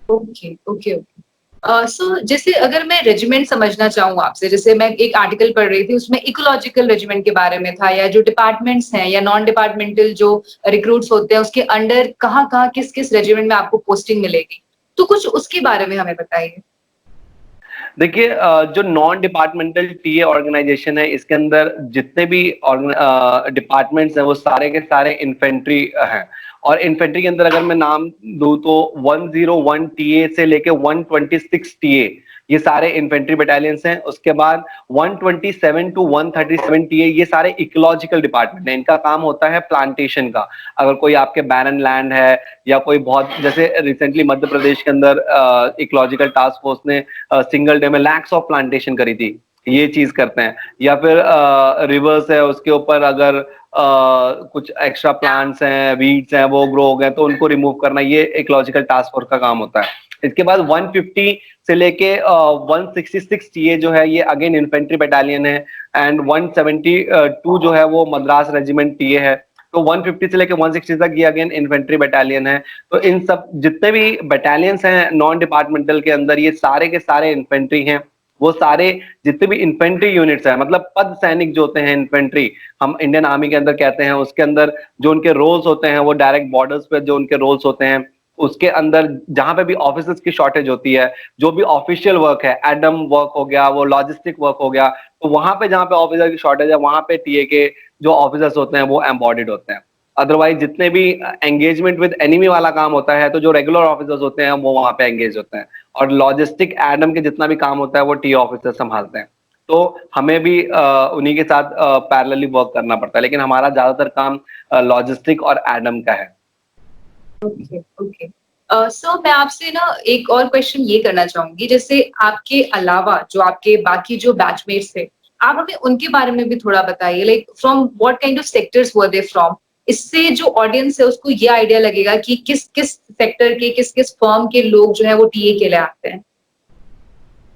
Okay okay okay. सो जैसे अगर मैं रेजिमेंट समझना चाहूँ आपसे, जैसे मैं एक आर्टिकल पढ़ रही थी उसमें इकोलॉजिकल रेजिमेंट के बारे में था, या जो डिपार्टमेंट्स हैं या नॉन डिपार्टमेंटल जो रिक्रूट्स होते हैं उसके अंडर कहाँ कहाँ किस किस रेजिमेंट में आपको पोस्टिंग मिलेगी, तो कुछ उसके बारे में हमें बताइए। देखिए, जो नॉन डिपार्टमेंटल टीए ऑर्गेनाइजेशन है इसके अंदर जितने भी डिपार्टमेंट्स हैं वो सारे के सारे इन्फेंट्री हैं। और इन्फेंट्री के अंदर अगर मैं नाम दूं तो 101 टीए से लेके 126 टीए, ये सारे इन्फेंट्री बटालियंस हैं। उसके बाद 127 टू 137 टीए, ये सारे इकोलॉजिकल डिपार्टमेंट हैं। इनका काम होता है प्लांटेशन का। अगर कोई आपके बैरन लैंड है या कोई बहुत, जैसे रिसेंटली मध्य प्रदेश के अंदर इकोलॉजिकल टास्क फोर्स ने सिंगल डे में लैक्स ऑफ प्लांटेशन करी थी, ये चीज करते हैं। या फिर रिवर्स है, उसके ऊपर अगर कुछ एक्स्ट्रा प्लांट्स हैं, वीड्स हैं, वो ग्रो हो गए तो उनको रिमूव करना, ये इकोलॉजिकल टास्क फोर्स का काम होता है। इसके बाद 150 से लेके 166 टीए जो है ये अगेन इन्फेंट्री बटालियन है, एंड 172 जो है वो मद्रास रेजिमेंट टीए है। तो 150 से लेके 160 तक ये अगेन इन्फेंट्री बटालियन है। तो इन सब जितने भी बटालियंस हैं नॉन डिपार्टमेंटल के अंदर, ये सारे के सारे इन्फेंट्री हैं। वो सारे जितने भी इन्फेंट्री यूनिट्स हैं, मतलब पद सैनिक जो होते हैं इन्फेंट्री, हम इंडियन आर्मी के अंदर कहते हैं, उसके अंदर जो उनके रोल्स होते हैं वो डायरेक्ट बॉर्डर्स पे जो उनके रोल्स होते हैं, उसके अंदर जहां पे भी ऑफिसर्स की शॉर्टेज होती है, जो भी ऑफिशियल वर्क है, एडम वर्क हो गया, वो लॉजिस्टिक वर्क हो गया, तो वहां पे जहां पे ऑफिसर की शॉर्टेज है वहां पे टीए के जो ऑफिसर्स होते हैं वो एम्बॉडीड होते हैं। अदरवाइज जितने भी एंगेजमेंट विद एनिमी वाला काम होता है तो जो रेगुलर ऑफिसर्स होते हैं वो वहां पे एंगेज होते हैं, और लॉजिस्टिक एडम के जितना भी काम होता है वो टी ऑफिसर संभालते हैं। तो हमें भी उन्हीं के साथ पैरेलली वर्क करना पड़ता है, लेकिन हमारा ज्यादातर काम लॉजिस्टिक और एडम का है। Okay okay. सर मैं आपसे ना एक और क्वेश्चन ये करना चाहूंगी, जैसे आपके अलावा जो आपके बाकी जो बैचमेट्स थे, आप हमें उनके बारे में भी थोड़ा बताइए, like from what kind of sectors were they from. इससे जो ऑडियंस है उसको ये आइडिया लगेगा कि किस किस सेक्टर के, किस किस फर्म के लोग जो है वो टीए के लिए आते हैं।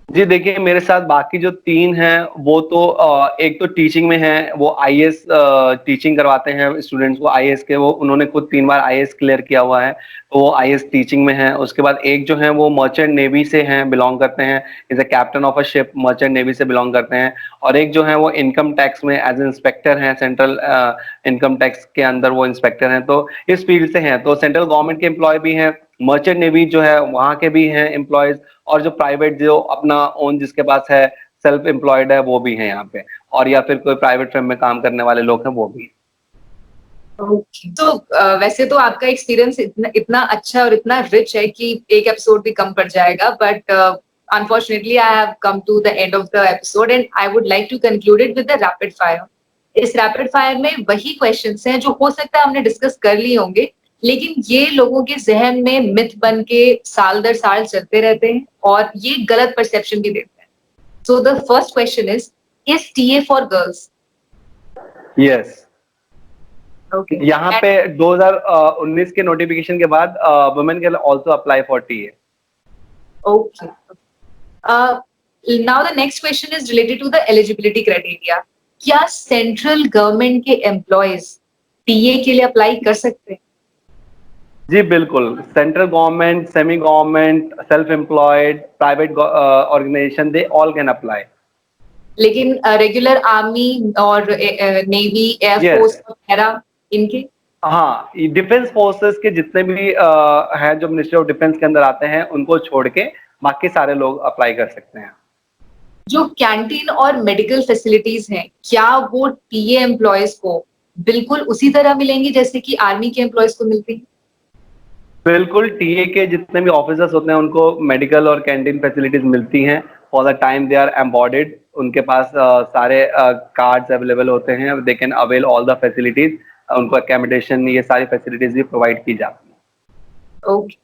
जी देखिए, मेरे साथ बाकी जो 3 हैं वो तो एक तो टीचिंग में है, वो आईएएस टीचिंग करवाते हैं स्टूडेंट्स को आईएएस के, वो उन्होंने खुद 3 बार आईएएस क्लियर किया हुआ है, तो वो आईएएस टीचिंग में है। उसके बाद एक जो है वो मर्चेंट नेवी से हैं, बिलोंग करते हैं, is a captain of a ship, merchant navy से बिलोंग करते हैं। और एक जो है वो इनकम टैक्स में एज इंस्पेक्टर हैं, सेंट्रल इनकम टैक्स के अंदर वो इंस्पेक्टर हैं, तो इस फील्ड से हैं। तो सेंट्रल गवर्नमेंट के एम्प्लॉय भी हैं, मर्चेंट नेवी जो है वहां के भी हैं एम्प्लॉयज, और जो प्राइवेट जो अपना ओन जिसके पास है, सेल्फ एम्प्लॉयड है, वो भी है यहाँ पे, और या फिर कोई प्राइवेट फर्म में काम करने वाले लोग हैं वो भी। ओके। तो वैसे तो आपका एक्सपीरियंस इतना अच्छा और इतना रिच है कि एक एपिसोड भी कम पड़ जाएगा, but unfortunately I have come to the end of the episode and I would like to conclude it with the rapid fire. इस रैपिड फायर में वही क्वेश्चंस हैं जो हो सकता है हमने डिस्कस कर लिए होंगे, लेकिन ये लोगों के जहन में मिथ बन के साल दर साल चलते रहते हैं और ये गलत परसेप्शन भी देते हैं। So the first question is TA for girls? Yes. Okay. यहाँ पे 2019 के नोटिफिकेशन के बाद women can also apply for TA. Okay. Now the next question is related to the eligibility criteria. क्या सेंट्रल गवर्नमेंट के एम्प्लॉयज टीए के लिए apply कर सकते हैं? जी बिल्कुल, central government, semi government, self employed, private organisation, they all can apply. लेकिन रेगुलर आर्मी और नेवी, एयरफोर्स वगैरह इनके? हाँ, डिफेंस फोर्सेस के जितने भी हैं जो मिनिस्ट्री ऑफ डिफेंस के अंदर आते हैं उनको छोड़ के बाकी सारे लोग अप्लाई कर सकते हैं। जो कैंटीन और मेडिकल फैसिलिटीज हैं, क्या वो टीए एम्प्लॉयज को बिल्कुल उसी तरह मिलेंगी जैसे कि आर्मी के एम्प्लॉयज को मिलती हैं? बिल्कुल, टीए के जितने भी ऑफिसर्स होते हैं उनको मेडिकल और कैंटीन फैसिलिटीज मिलती हैं for the time they are embodied. उनके पास सारे कार्ड्स अवेलेबल होते हैं, they can avail all the facilities, उनको अकोमोडेशन, ये सारी फैसिलिटीज भी प्रोवाइड की जाती हैं। ओके।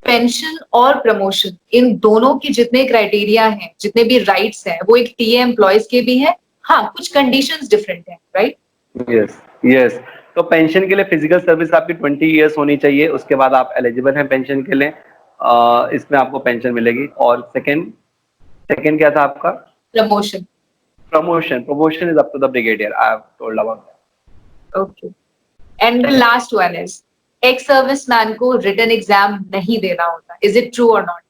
पेंशन और प्रमोशन, इन दोनों के जितने क्राइटेरिया हैं, जितने भी राइट्स हैं, वो एक टीए एम्प्लॉयज के भी हैं। हाँ, कुछ कंडीशंस डिफरेंट हैं, राइट? Yes yes. तो पेंशन के लिए फिजिकल सर्विस आपकी 20 इयर्स होनी चाहिए, उसके बाद आप एलिजिबल हैं पेंशन के लिए, इसमें आपको पेंशन मिलेगी। और सेकंड सेकंड क्या था आपका? Promotion. Promotion is up to the brigadier, I have told about that. Okay. And the last one is ex serviceman को रिटन एग्जाम नहीं देना होता, इज इट ट्रू और नॉट?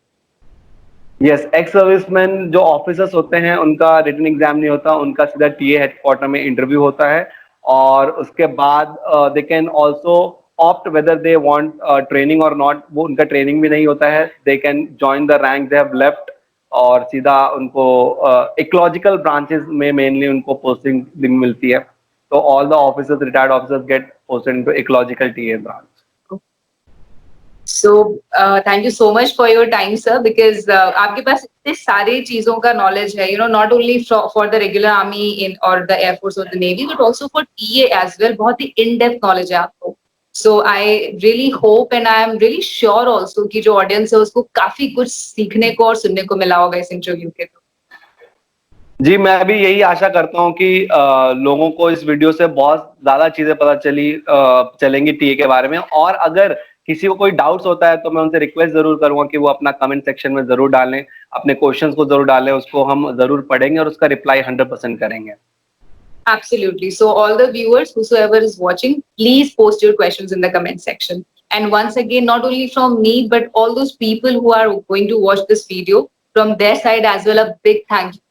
यस, एक्स सर्विसमैन जो officers होते हैं उनका रिटन एग्जाम नहीं होता, उनका सीधा टीए हेडक्वार्टर में इंटरव्यू होता है, और उसके बाद they can also opt whether they want training और नॉट। वो उनका ट्रेनिंग भी नहीं होता है, they can join the rank they have left, और सीधा उनको इकोलॉजिकल ब्रांचेस में मेनली उनको पोस्टिंग मिलती है। तो all the officers, retired officers gate posted into ecological TA branch. So thank you so much for your time, sir, because आपके पास इतने सारे चीजों का knowledge है, you know, not only for the regular army in or the air force or the navy, but also for TA as well. बहुत ही in-depth knowledge है आपको. So I really hope and I am really sure also कि जो audience है उसको काफी कुछ सीखने को और सुनने को मिला होगा इस इंटरव्यू के थ्रू. जी, मैं भी यही आशा करता हूँ कि लोगों को इस वीडियो से बहुत ज़्यादा चीज़ें पता चलेंगी टीए के बारे में, और अगर किसी को कोई डाउट्स होता है तो मैं उनसे रिक्वेस्ट ज़रूर करूँगा कि वो अपना कमेंट सेक्शन में ज़रूर डालें, अपने क्वेश्चंस को ज़रूर डालें, उसको हम ज़रूर पढ़ेंगे और उसका रिप्लाई 100% करेंगे। Absolutely. So all the viewers, whosoever is watching, please post your questions in the comment section. And once again, not only from me, but all those people who are going to watch this video, from their side as well, a big thank you.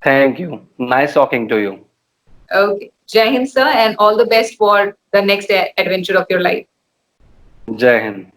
Thank you. Nice talking to you. Okay. Jai Hind, sir, and all the best for the next adventure of your life. Jai Hind.